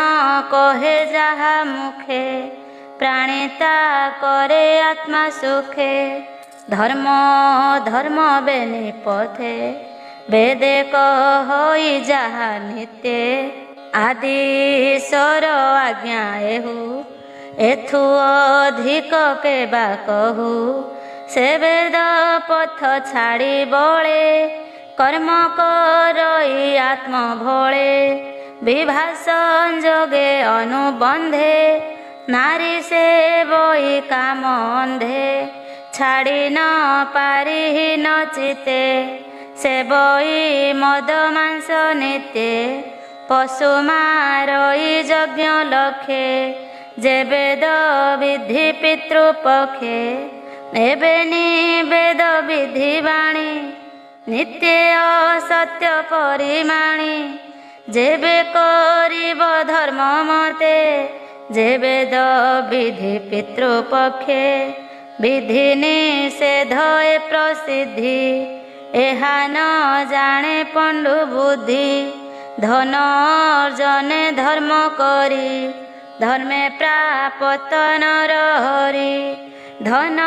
କହେ ଯାହା ମୁଖେ ପ୍ରାଣିତା କରେ ଆତ୍ମା ସୁଖେ ଧର୍ମ ଧର୍ମ ବେନି ପଥେ ବେଦେ କହଇ ଯାହା ନିତ୍ୟ ଆଦିଶ୍ୱର ଆଜ୍ଞା ଏହୁ, ଏଥୁ ଅଧିକ କେବା କହୁ। ସେ ବେଦ ପଥ ଛାଡ଼ି ବଳେ, କର୍ମ କରଇ ଆତ୍ମ ଭଳେ। ବିଭା ସଂଯୋଗେ ଅନୁବନ୍ଧେ, ନାରୀ ସେ ବଇ କାମ ଅନ୍ଧେ। ଛାଡ଼ି ନ ପାରି ନ ଚିତେ, ସେ ବଇ ମଦ ମାଂସ ନିତେ। ପଶୁ ମାରଇ ଯଜ୍ଞ ଲକ୍ଷେ, ଯେ ବେଦ ବିଧି ପିତୃପକ୍ଷେ। ଏବେ ନିବେଦ ବିଧି ବାଣୀ, ନିତ୍ୟ ଅସତ୍ୟ ପରିମାଣୀ। ଯେବେ କରିବ ଧର୍ମ ମତେ, ଯେ ବେଦ ବିଧି ପିତୃପକ୍ଷେ। ବିଧି ନିଷେଧ ଏ ପ୍ରସିଦ୍ଧି, ଏହା ନ ଜାଣେ ପଣ୍ଡୁ ବୁଦ୍ଧି। ଧନ ଅର୍ଜନେ ଧର୍ମ କରି, ଧର୍ମେ ପ୍ରାପତ ନର ହରି। ଧନ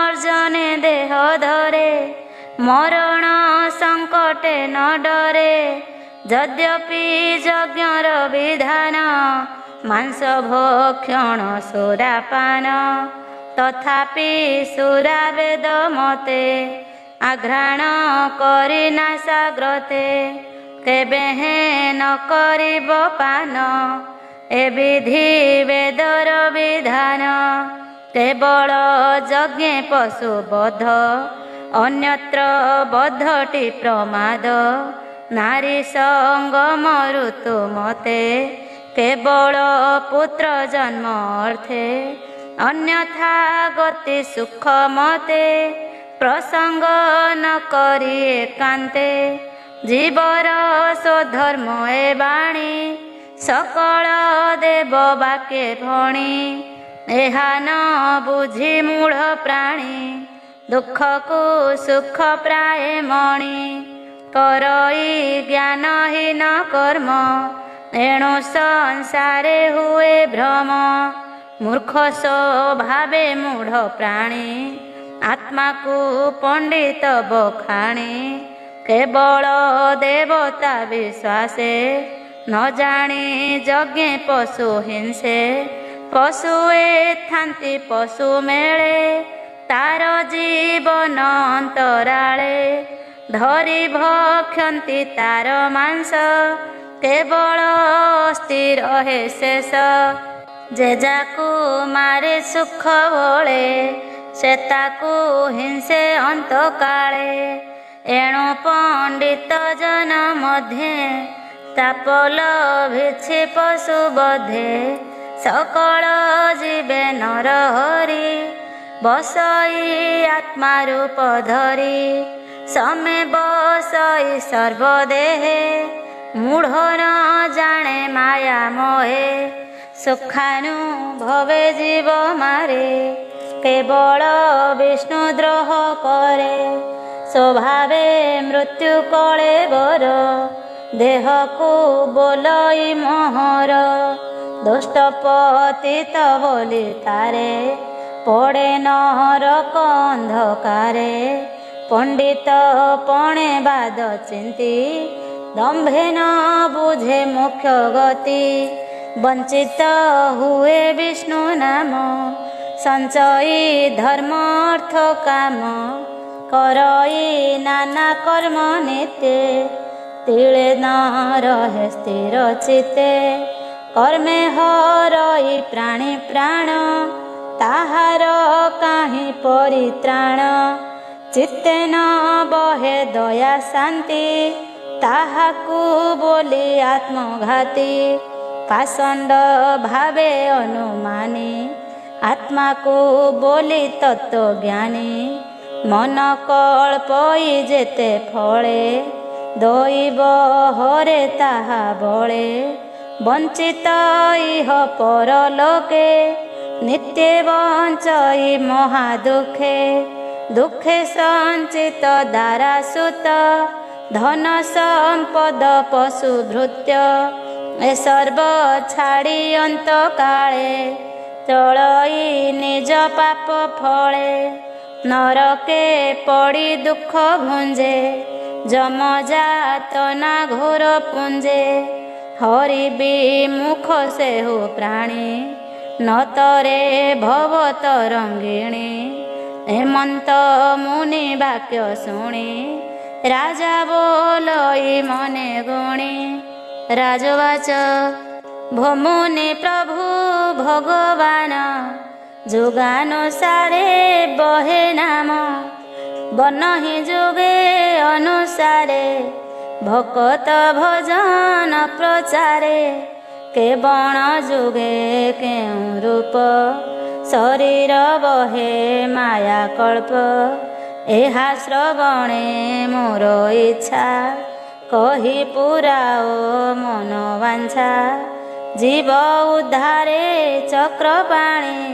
ଅର୍ଜନେ ଦେହ ଧରେ, ମରଣ ସଙ୍କଟେ ନ ଡରେ। ଯଦ୍ୟପି ଯଜ୍ଞର ବିଧାନ, ମାଂସ ଭକ୍ଷଣ ସୁରାପାନ। ତଥାପି ସୁରା ବେଦ ମତେ, ଆଘ୍ରାଣ କରି ନାଶାଗ୍ରତେ। କେବେ ହେ ନ କରିବ ପାନ, ଏ ବିଧି ବେଦର ବିଧାନ। କେବଳ ଯଜ୍ଞେ ପଶୁ ବଧ, ଅନ୍ୟତ୍ର ବଧଟି ପ୍ରମାଦ। ନାରୀ ସଙ୍ଗମ ଋତୁ ମତେ, କେବଳ ପୁତ୍ର ଜନ୍ମ ଅର୍ଥେ। ଅନ୍ୟଥା ଗତି ସୁଖ ମତେ, ପ୍ରସଙ୍ଗ ନ କରି ଏକାନ୍ତେ। ଜୀବର ସ୍ୱଧର୍ମ ଏ ବାଣୀ, ସକଳ ଦେବ ବାକେ ଭଣି। ଏହା ନ ବୁଝି ମୂଢ଼ ପ୍ରାଣୀ, ଦୁଃଖକୁ ସୁଖ ପ୍ରାୟ ମଣି। କରଇ ଜ୍ଞାନହୀନ କର୍ମ, ଏଣୁ ସଂସାରେ ହୁଏ ଭ୍ରମ। ମୂର୍ଖ ସ୍ୱଭାବେ ମୂଢ଼ ପ୍ରାଣୀ, ଆତ୍ମାକୁ ପଣ୍ଡିତ ବଖାଣି। କେବଳ ଦେବତା ବିଶ୍ୱାସେ, ନ ଜାଣି ଯଜ୍ଞେ ପଶୁ ହିଂସେ। ପଶୁ ଏଥାନ୍ତି ପଶୁ ମେଳେ, ତାର ଜୀବନ ଅନ୍ତରାଳେ। ଧରି ଭକ୍ଷନ୍ତି ତାର ମାଂସ, କେବଳ ଅସ୍ଥି ରହେ ଶେଷ। ଯେ ଯାକୁ ମାରେ ସୁଖ ବଳେ, ସେ ତାକୁ ହିଂସେ ଅନ୍ତକାଳେ। ଏଣୁ ପଣ୍ଡିତ ଜନ ମଧ୍ୟେ, ତାପ ଲଭିଛି ପଶୁ ବଧେ। ସକଳ ଜୀବେ ନର ହରି, ବସଇ ଆତ୍ମା ରୂପ ଧରି। ସମେ ବସଇ ସର୍ବଦେହେ, ମୂଢ଼ ନ ଜାଣେ ମାୟା ମୋହେ। ସୁଖାନୁଭବେ ଜୀବ ମାରେ, କେବଳ ବିଷ୍ଣୁ ଦ୍ରୋହ କରେ। ସ୍ୱଭାବେ ମୃତ୍ୟୁ କଳେ ବର, ଦେହକୁ ବୋଲଇ ମୋହର। ଦୁଷ୍ଟ ପତିତ ବୋଲି ତାରେ, ପଡ଼େ ନରକ ଅନ୍ଧକାରେ। ପଣ୍ଡିତ ପଣେ ବାଦ ଚିନ୍ତି, ଦମ୍ଭେ ନ ବୁଝେ ମୋକ୍ଷ ଗତି। ବଞ୍ଚିତ ହୁଏ ବିଷ୍ଣୁ ନାମ, ସଞ୍ଚଇ ଧର୍ମ ଅର୍ଥ କାମ। କରଇ ନାନା କର୍ମ ନିତେ, ତିଳେ ନ ରହେ ସ୍ଥିର ଚିତେ। କର୍ମେ ହରଇ ପ୍ରାଣୀ ପ୍ରାଣ, ତାହାର କାହିଁ ପରିତ୍ରାଣ। ଚିତ୍ତେ ନ ବହେ ଦୟା ଶାନ୍ତି, ତାହାକୁ ବୋଲି ଆତ୍ମଘାତୀ। ପାଷଣ୍ଡ ଭାବେ ଅନୁମାନି, ଆତ୍ମାକୁ ବୋଲି ତତ୍ତ୍ୱଜ୍ଞାନୀ। ମନ କଳ୍ପଇ ଯେତେ ଫଳେ, ଦଇବ ହରେ ତାହା ବଳେ। ବଞ୍ଚିତ ଇହ ପରଲୋକେ, ନିତ୍ୟ ବଞ୍ଚଇ ମହା ଦୁଃଖେ। ଦୁଃଖେ ସଞ୍ଚିତ ଦାରା ସୁତ, ଧନ ସମ୍ପଦ ପଶୁ ଭୃତ୍ୟ। ଏ ସର୍ବ ଛାଡ଼ି ଅନ୍ତକାଳେ, ଚଳଇ ନିଜ ପାପ ଫଳେ। ନରକେ ପଡ଼ି ଦୁଃଖ ଭୁଞ୍ଜେ, ଯମ ଯାତନା ଘୋର ପୁଞ୍ଜେ। हरि विमुख से हो प्राणी नतरे भव तरंगिणी हेमंत मुनि वाक्य शुणी राजा बोलई मने गुणी राजवाच भमुनि प्रभु भगवान जुगानुसारे बहे नाम बनहि जुगे अनुसारे भकत भजन प्रचारे केवण जुगे केउं रूप शरीर बहे माया कल्प एहा श्रवणे मोर इच्छा कही पुराओ मन वांछा जीव उद्धारे चक्रपाणी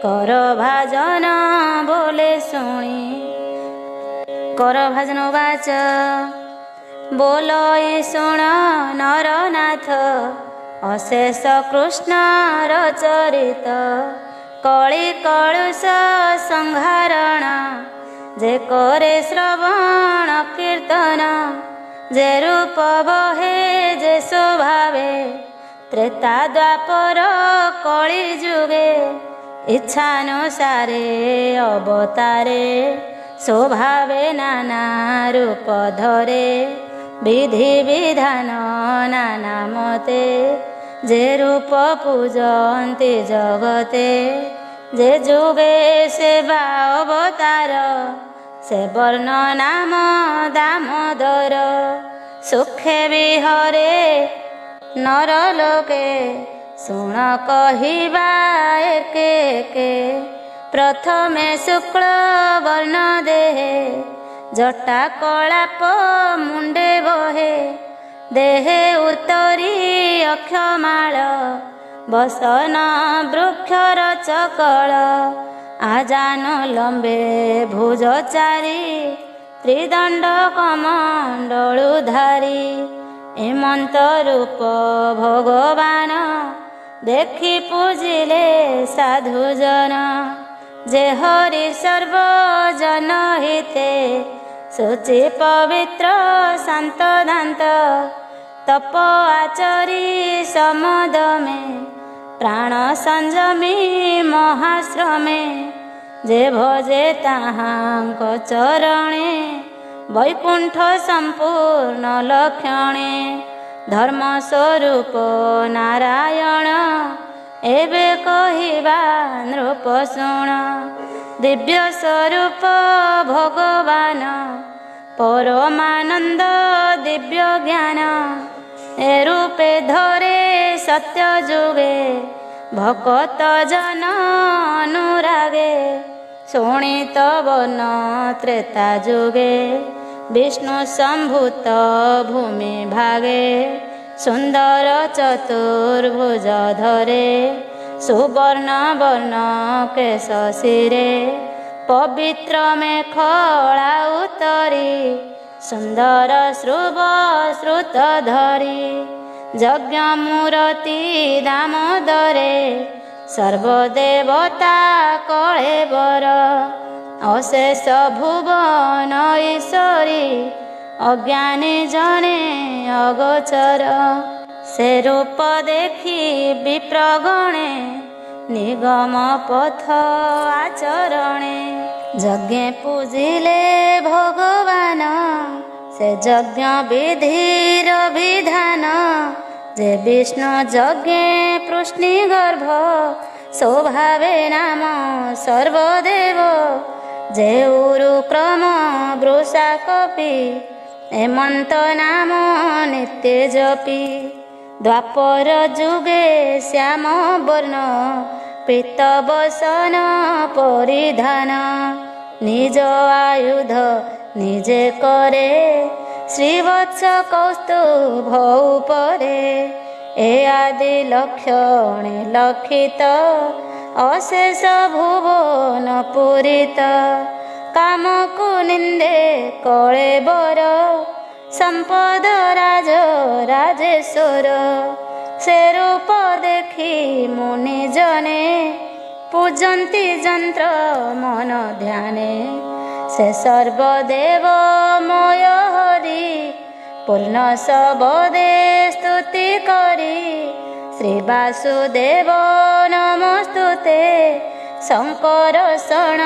कर भाजन बोले शुणी कर भाजन वाच बोलो ये शुण नरनाथ अशेष कृष्ण चरित कଳି कलुष संहारण जे करे श्रवण कीर्तन जे रूप बहे जे स्वभावे त्रेता द्वापर कଳି जुगे इच्छानुसारे अवतारे स्वभावे नाना रूप धरे विधि विधान नाना मते जे रूप पूजन्ति जगते जे जुगे सेवा अवतार से वर्ण नाम दामोदर सुखे विहरे नरलोके शुण कहिबा एके एके प्रथमे शुक्ल वर्ण देहे जटा कलाप मुंडे बहे देहे उत्तरी अक्षमाल बसन वृक्षर चकल आजान लंबे भुज चारी त्रिदंड कमंडलुधारी हेमंत रूप भगवान देखि पूजिले साधुजन जे हरि सर्वजन हिते शुचि पवित्र शांत दांत तप आचरी समदमे प्राण संयमी महाश्रमे जे भजे ताहांक चरणे वैकुंठ संपूर्ण लक्षणे धर्म स्वरूप नारायण एबे कहिबा नृप शुण दिव्य स्वरूप भगवान परमानंद दिव्य ज्ञान ए रूपे धरे सत्य जुगे भकत जन अनुरागे शोणित वन त्रेता जुगे विष्णु संभूत भूमि भागे सुंदर चतुर्भुज धरे सुवर्ण वर्ण केश शिरे पवित्र मेखला उतरी सुंदर श्रुव श्रुत धरी यज्ञ मूर्ति दामोदरे सर्वदेवता कळेबर अशेष भुवन ईश्वरी अज्ञानी जने अगोचर से रूप देखी विप्रगणे निगम पथ आचरणे यज्ञ पूजिले भगवान से यज्ञ विधिर विधान जे विष्णु यज्ञ पृष्णि गर्भ स्वभावे नाम सर्वदेव जे उरुक्रम वृषा कपि हेमंत नाम नित्य जपि द्वापर जुगे श्याम वर्ण पीत बसन परिधान निज आयुध निजे करे श्रीवत्स कौस्तुभ उपरे ए आदि लक्षणे लक्षित अशेष भुवन पूरित कामकु निंदे कळेबर संपद राज राजेश्वर से रूप देखी मुनि जने पूजन्ति जंत्र मन ध्याने से सर्वदेवमय हरि पूर्ण सबदे स्तुति ସ୍ତୁତି କରି ଶ୍ରୀ ବାସୁଦେବ ନମସ୍ତୁତେ ଶଙ୍କର ଶରଣ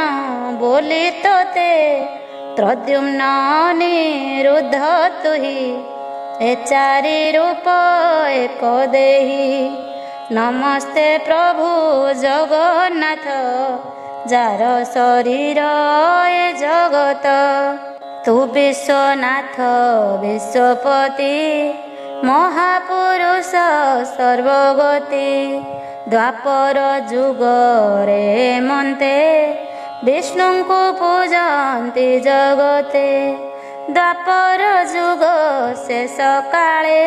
ବୋଲି ତୋତେ ପ୍ରଦ୍ୟୁମ୍ନ ନିରୁଦ୍ଧ ତୁହି ଏ ଚାରି ରୂପ ଏକ ଦେହି ନମସ୍ତେ ପ୍ରଭୁ ଜଗନ୍ନାଥ ଯାର ଶରୀର ଏ ଜଗତ ତୁ ବିଶ୍ୱନାଥ ବିଶ୍ୱପତି ମହାପୁରୁଷ ସର୍ବଗତି ଦ୍ୱାପର ଯୁଗରେ ମନ୍ତେ ବିଷ୍ଣୁଙ୍କୁ ପୂଜନ୍ତି ଜଗତେ ଦ୍ୱାପର ଯୁଗ ଶେଷ କାଳେ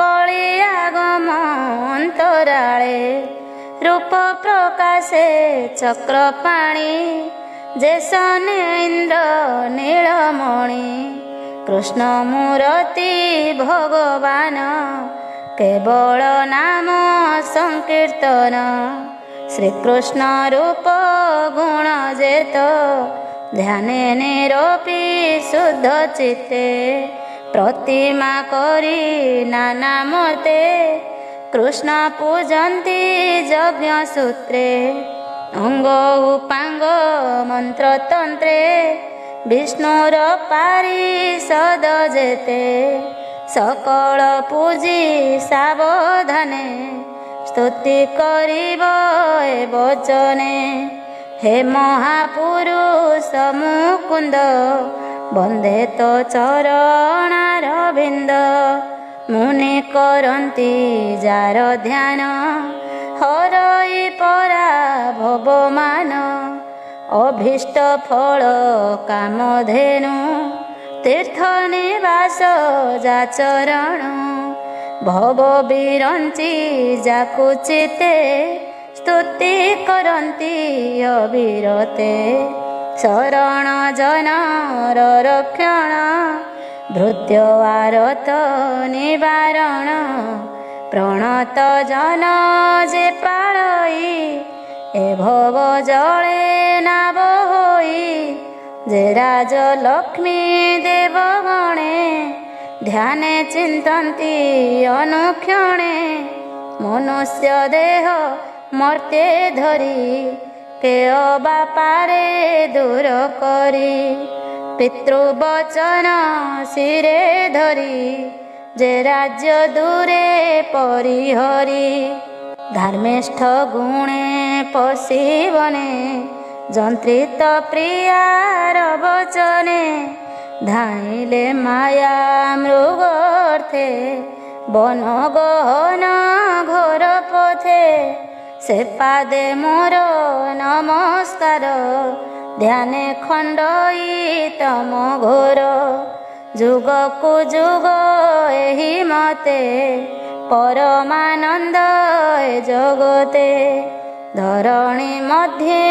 କଳି ଆଗମ ଅନ୍ତରାଳେ ରୂପ ପ୍ରକାଶେ ଚକ୍ରପାଣି ଯେସନେ ଇନ୍ଦ୍ର ନୀଳମଣି କୃଷ୍ଣ ମୂରତି ଭଗବାନ କେବଳ ନାମ ସଂକୀର୍ତ୍ତନ ଶ୍ରୀକୃଷ୍ଣ ରୂପ ଗୁଣ ଯେତ ଧ୍ୟାନେ ନିରୋପି ଶୁଦ୍ଧ ଚିତ୍ତେ ପ୍ରତିମା କରି ନାନା ମତେ କୃଷ୍ଣ ପୂଜନ୍ତି ଯଜ୍ଞ ସୂତ୍ରେ ଅଙ୍ଗ ଉପାଙ୍ଗ ମନ୍ତ୍ରତନ୍ତ୍ରେ ବିଷ୍ଣୁର ପାରିଷଦ ଯେତେ ସକଳ ପୂଜି ସାବଧାନେ ସ୍ତୁତି କରିବ ଏ ବଚନେ ହେ ମହାପୁରୁଷ ମୁକୁନ୍ଦ ବନ୍ଦେ ତୋ ଚରଣାରବିନ୍ଦ ମୁନି କରନ୍ତି ଯାର ଧ୍ୟାନ ହରଇ ପରା ଭବମାନ ଅଭୀଷ୍ଟ ଫଳ କାମଧେନୁ ତୀର୍ଥ ନିବାସ ଯା ଚରଣ ଭବ ବିରଞ୍ଚି ଯାକୁ ଚିତେ ସ୍ତୁତି କରନ୍ତି ଅବିରତେ ଶରଣ ଜନର ରକ୍ଷଣ ଭୃତ୍ୟ ଆରତ ନିବାରଣ ପ୍ରଣତ ଜନ ଯେ ପାଳଇ ଏ ଭବ ଜଳେ ନାବ ହୋଇ ଯେ ରାଜ ଲକ୍ଷ୍ମୀ ଦେବଗଣେ ଧ୍ୟାନେ ଚିନ୍ତନ୍ତି ଅନୁକ୍ଷଣେ ମନୁଷ୍ୟ ଦେହ ମର୍ତ୍ତେ ଧରି କେ ଅବା ପାରେ ଦୂର କରି ପିତୃବଚନ ଶିରେ ଧରି ଯେ ରାଜ୍ୟ ଦୂରେ ପରିହରି ଧର୍ମିଷ୍ଠ ଗୁଣେ ପଶିବନେ ଯନ୍ତ୍ରିତ ପ୍ରିୟାର ବଚନେ ଧାଇଲେ ମାୟା ମୃଗର୍ଥେ ବନ ଗହନ ଘୋର ପଥେ ସେ ପାଦେ ମୋର ନମସ୍କାର ଧ୍ୟାନେ ଖଣ୍ଡଇ ତମ ଘୋର ଯୁଗକୁ ଯୁଗ ଏହି ମତେ ପରମାନନ୍ଦ ଏ ଜଗତେ ଧରଣୀ ମଧ୍ୟେ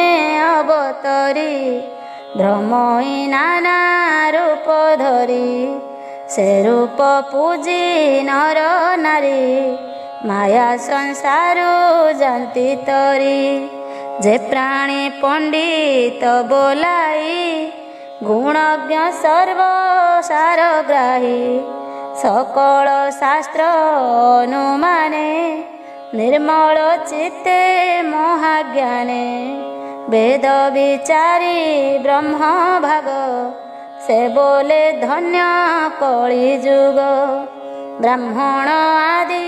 ଅବତରି ଭ୍ରମଇ ନାନା ରୂପ ଧରି ସେ ରୂପ ପୂଜି ନର ନାରୀ ମାୟା ସଂସାରୁ ଯାନ୍ତି ତରି ଯେ ପ୍ରାଣୀ ପଣ୍ଡିତ ବୋଲାଇ ଗୁଣଜ୍ଞ ସର୍ବସାରଗ୍ରାହୀ ସକଳ ଶାସ୍ତ୍ର ଅନୁମାନେ ନିର୍ମଳ ଚିତ୍ତେ ମହାଜ୍ଞାନେ ବେଦ ବିଚାରି ବ୍ରହ୍ମ ଭାଗ ସେ ବୋଲେ ଧନ୍ୟ କଳି ଯୁଗ ବ୍ରାହ୍ମଣ ଆଦି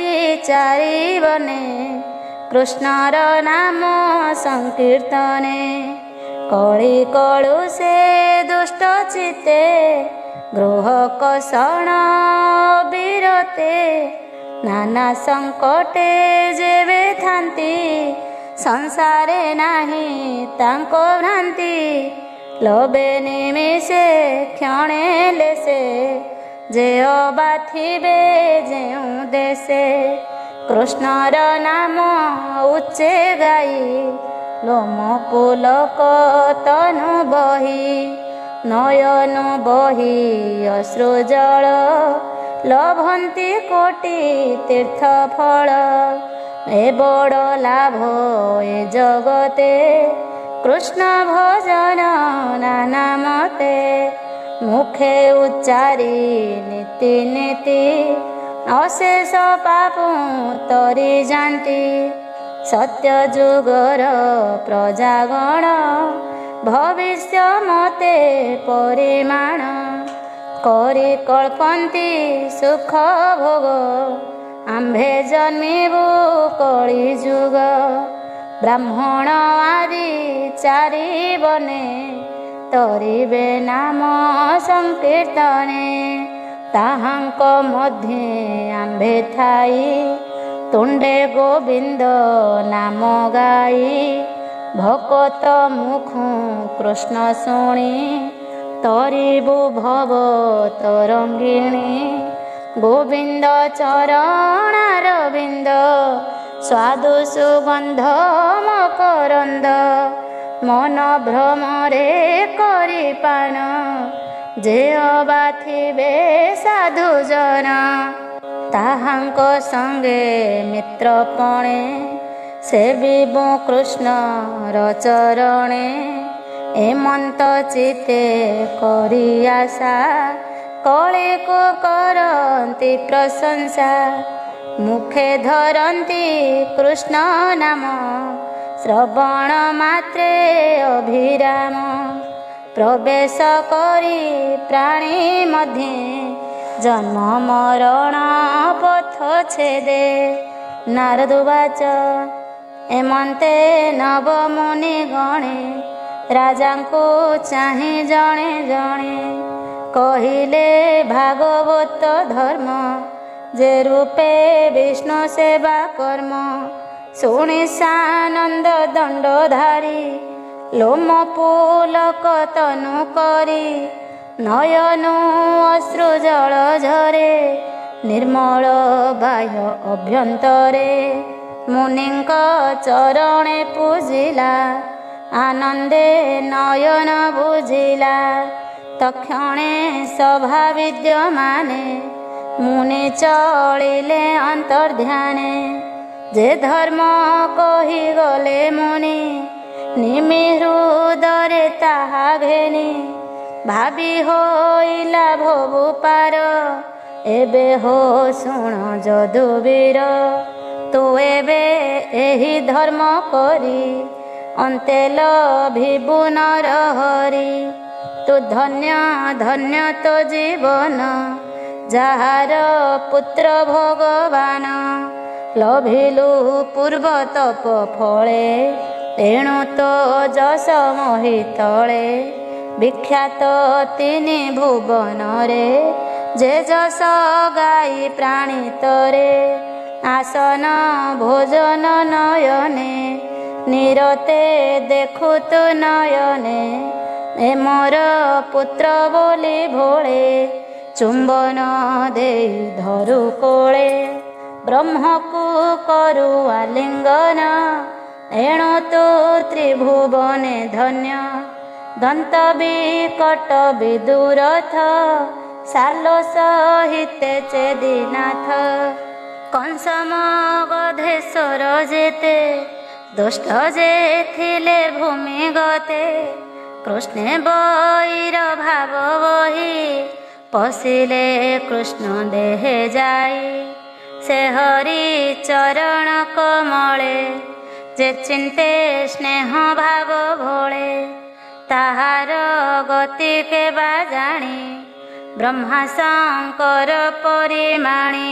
ଚାରିବନେ କୃଷ୍ଣର ନାମ ସଂକୀର୍ତ୍ତନେ କଳି କଳୁ ସେ ଦୁଷ୍ଟ ଚିତ୍ତେ ଗୃହ କଷଣ ବିରତେ ନାନା ସଙ୍କଟେ ଯେବେ ଥାନ୍ତି ସଂସାରେ ନାହିଁ ତାଙ୍କ ଭ୍ରାନ୍ତି ଲୋଭେ ନିମିଷେ କ୍ଷଣେ ଲେସେ ଯେ ଅବା ଥିବେ ଯେଉଁ ଦେଶେ କୃଷ୍ଣର ନାମ ଉଚ୍ଚେ ଗାଇ ଲୋମ ପୁଲକ ତନୁ ବହି ନୟନୁ ବହି ଅଶ୍ରୁ ଜଳ ଲଭନ୍ତି କୋଟି ତୀର୍ଥ ଫଳ ଏ ବଡ଼ ଲାଭ ଏ ଜଗତେ କୃଷ୍ଣ ଭଜନ ନାନା ମତେ ମୁଖେ ଉଚ୍ଚାରି ନୀତି ନୀତି ଅଶେଷ ପାପ ତରି ଯାନ୍ତି। ସତ୍ୟ ଯୁଗର ପ୍ରଜାଗଣ ଭବିଷ୍ୟ ମତେ ପରିମାଣ କରି କଳ୍ପନ୍ତି ସୁଖ ଭୋଗ। ଆମ୍ଭେ ଜନ୍ମିବୁ କଳି ଯୁଗ ବ୍ରାହ୍ମଣ ଆଦି ଚାରି ବନେ ତରିବେ ନାମ ସଂକୀର୍ତ୍ତନେ। ତାହାଙ୍କ ମଧ୍ୟେ ଆମ୍ଭେ ଥାଇ ତୁଣ୍ଡେ ଗୋବିନ୍ଦ ନାମ ଗାଇ। ଭକତ ମୁଖୁ କୃଷ୍ଣ ଶୁଣି ତରିବୁ ଭବ ତରଙ୍ଗିଣୀ। ଗୋବିନ୍ଦ ଚରଣାରବିନ୍ଦ ସ୍ୱାଦୁ ସୁଗନ୍ଧ ମକରନ୍ଦ। ମନ ଭ୍ରମରେ କରି ପାନ ଯେ ଅବା ଥିବେ ସାଧୁଜନ। ତାହାଙ୍କ ସଙ୍ଗେ ମିତ୍ରପଣେ ସେବିବୁ କୃଷ୍ଣର ଚରଣେ। ଏମନ୍ତ ଚିତେ କରି ଆଶା କଳିକୁ କରନ୍ତି ପ୍ରଶଂସା। ମୁଖେ ଧରନ୍ତି କୃଷ୍ଣ ନାମ ଶ୍ରବଣ ମାତ୍ରେ ଅଭିରାମ। ପ୍ରବେଶ କରି ପ୍ରାଣୀ ମଧ୍ୟେ ଜନ୍ମ ମରଣ ପଥ ଛେଦେ। ନାରଦବାଚ ଏମନ୍ତେ ନବ ମୁନି ଗଣେ ରାଜାଙ୍କୁ ଚାହିଁ ଜଣେ ଜଣେ। କହିଲେ ଭାଗବତ ଧର୍ମ ଯେ ରୂପେ ବିଷ୍ଣୁ ସେବା କର୍ମ। ଶୁଣି ସାନନ୍ଦ ଦଣ୍ଡଧାରୀ ଲୋମ ପୁଲକ ତନୁ କରି। ନୟନୁ ଅଶ୍ରୁ ଜଳ ଝରେ ନିର୍ମଳ ବାହ୍ୟ ଅଭ୍ୟନ୍ତରେ। ମୁନିଙ୍କ ଚରଣେ ପୂଜିଲା ଆନନ୍ଦେ ନୟନ ବୁଝିଲା। ତକ୍ଷଣେ ସଭା ବିଦ୍ୟମାନେ ମୁନି ଚଳିଲେ ଅନ୍ତର୍ଧ୍ୟାନେ। ଯେ ଧର୍ମ କହିଗଲେ ମୁନି ନିମି ହୃଦରେ ତାହା ଘେନି। ଭାବି ହୋଇଲା ଭବୁ ପାର ଏବେ ହୋ ଶୁଣ ଯଦୁବୀର। ତୁ ଏବେ ଏହି ଧର୍ମ କରି ଅନ୍ତେ ଲଭିବୁ ନର ହରି। ତୁ ଧନ୍ୟ ଧନ୍ୟ ତୋ ଜୀବନ ଯାହାର ପୁତ୍ର ଭଗବାନ। ଲଭିଲୁ ପୂର୍ବ ତପ ଫଳେ ତେଣୁ ତୋ ଯଶ ମୋହିତଳେ। ବିଖ୍ୟାତ ତିନି ଭୁବନରେ ଯେ ଯଶ ଗାଇ ପ୍ରାଣିତରେ। ଆସନ ଭୋଜନ ନୟନେ ନିରତେ ଦେଖୁ ତୁ ନୟନେ। ଏ ମୋର ପୁତ୍ର ବୋଲି ଭୋଳେ ଚୁମ୍ବନ ଦେଇ ଧରୁ କୋଳେ। ବ୍ରହ୍ମକୁ କରୁ ଆଲିଙ୍ଗନ ଏଣୁ ତୁ ତ୍ରିଭୁବନେ ଧନ୍ୟ। ଦନ୍ତ ବିକଟ ବିଦୁରଥ ସାଲ ସହିତେ ଚେଦିନାଥ। କଂସ ମଗଧେଶ୍ୱର ଯେତେ ଦୁଷ୍ଟ ଯେ ଥିଲେ ଭୂମି ଗତେ। କୃଷ୍ଣେ ବୈର ଭାବ ବହି ପଶିଲେ କୃଷ୍ଣ ଦେହେ ଯାଇ। ସେ ହରି ଚରଣ କମଳେ ଯେ ଚିନ୍ତେ ସ୍ନେହ ଭାବ ଭଳେ। ତାହାର ଗତି କେବା ଜାଣି ବ୍ରହ୍ମା ଶଙ୍କର ପରିମାଣି।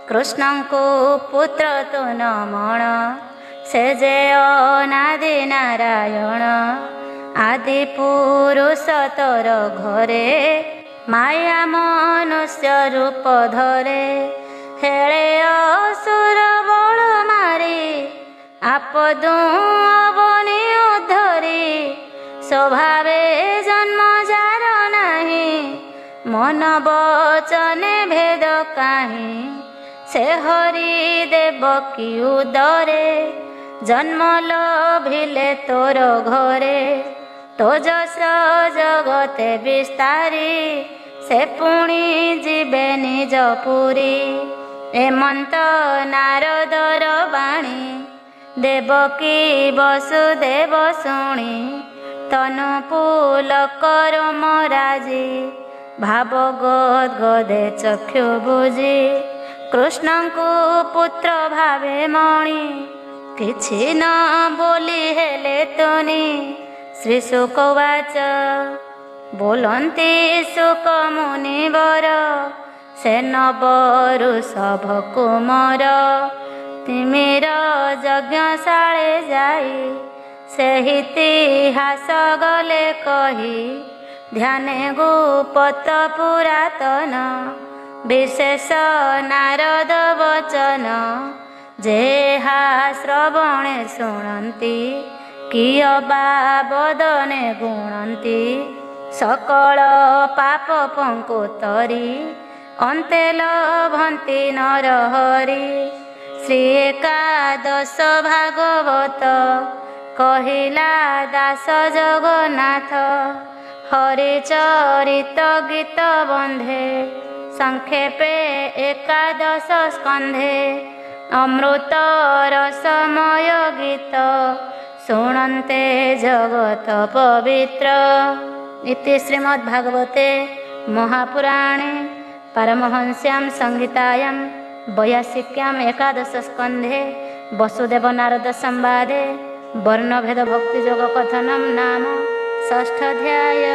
କୃଷ୍ଣଙ୍କୁ ପୁତ୍ର ତୁ ନମଣ ସେ ଯେ ଅନାଦି ନାରାୟଣ। ଆଦି ପୁରୁଷ ତୋର ଘରେ ମାୟା ମନୁଷ୍ୟ ରୂପ ଧରେ। ହେଳେ ଅସୁର ବଳ ମାରି ଆପଦୁ ଅବନି ଉଦ୍ଧରି। ସ୍ୱଭାବେ ଜନ୍ମ ଯାର ନାହିଁ ମନ ବଚନେ ଭେଦ କାହିଁ। ସେ ହରି ଦେବକୀ ଉଦରେ ଜନ୍ମ ଲଭିଲେ ତୋର ଘରେ। ତୋ ଯଶ ଜଗତେ ବିସ୍ତାରୀ ସେ ପୁଣି ଯିବେ ନିଜ ପୁରୀ। ଏମନ୍ତ ନାରଦର ବାଣୀ ଦେବକୀ ବସୁଦେବ ଶୁଣି। ତନୁ ପୁଲକର ମରାଜି ଭାବ ଗଦଗଦେ ଚକ୍ଷୁ ବୁଝି। कृष्णଙ୍କୁ पुत्र भावे मणि किछि न बोली हेले तुनि। श्री शुकवाच बोलन्ति शुक मुनिवर से नवऋषभ कुमार। तिमिर यज्ञशाळे जाई से इतिहास गले कही। ध्याने गुपत पुरातन विशेष नारद वचन। जेहा श्रवणे शुणन्ति किय बा बदने गुणन्ति। सकल पाप पंकुतरी अन्ते लभन्ति नरहरि। श्री एकादश भागवत कहिला दास जगन्नाथ। हरिचरित गीत बंधे संक्षेपे एकादश स्कंधे। अमृत रसमय गीत शुणन्ते जगत पवित्र। इति श्रीमद्भागवते महापुराणे पारमहंस्यां संहितायां 82 एकादश स्कंधे वसुदेव नारद संवादे वर्णभेद भक्तियोग कथनं नाम 6 अध्याय।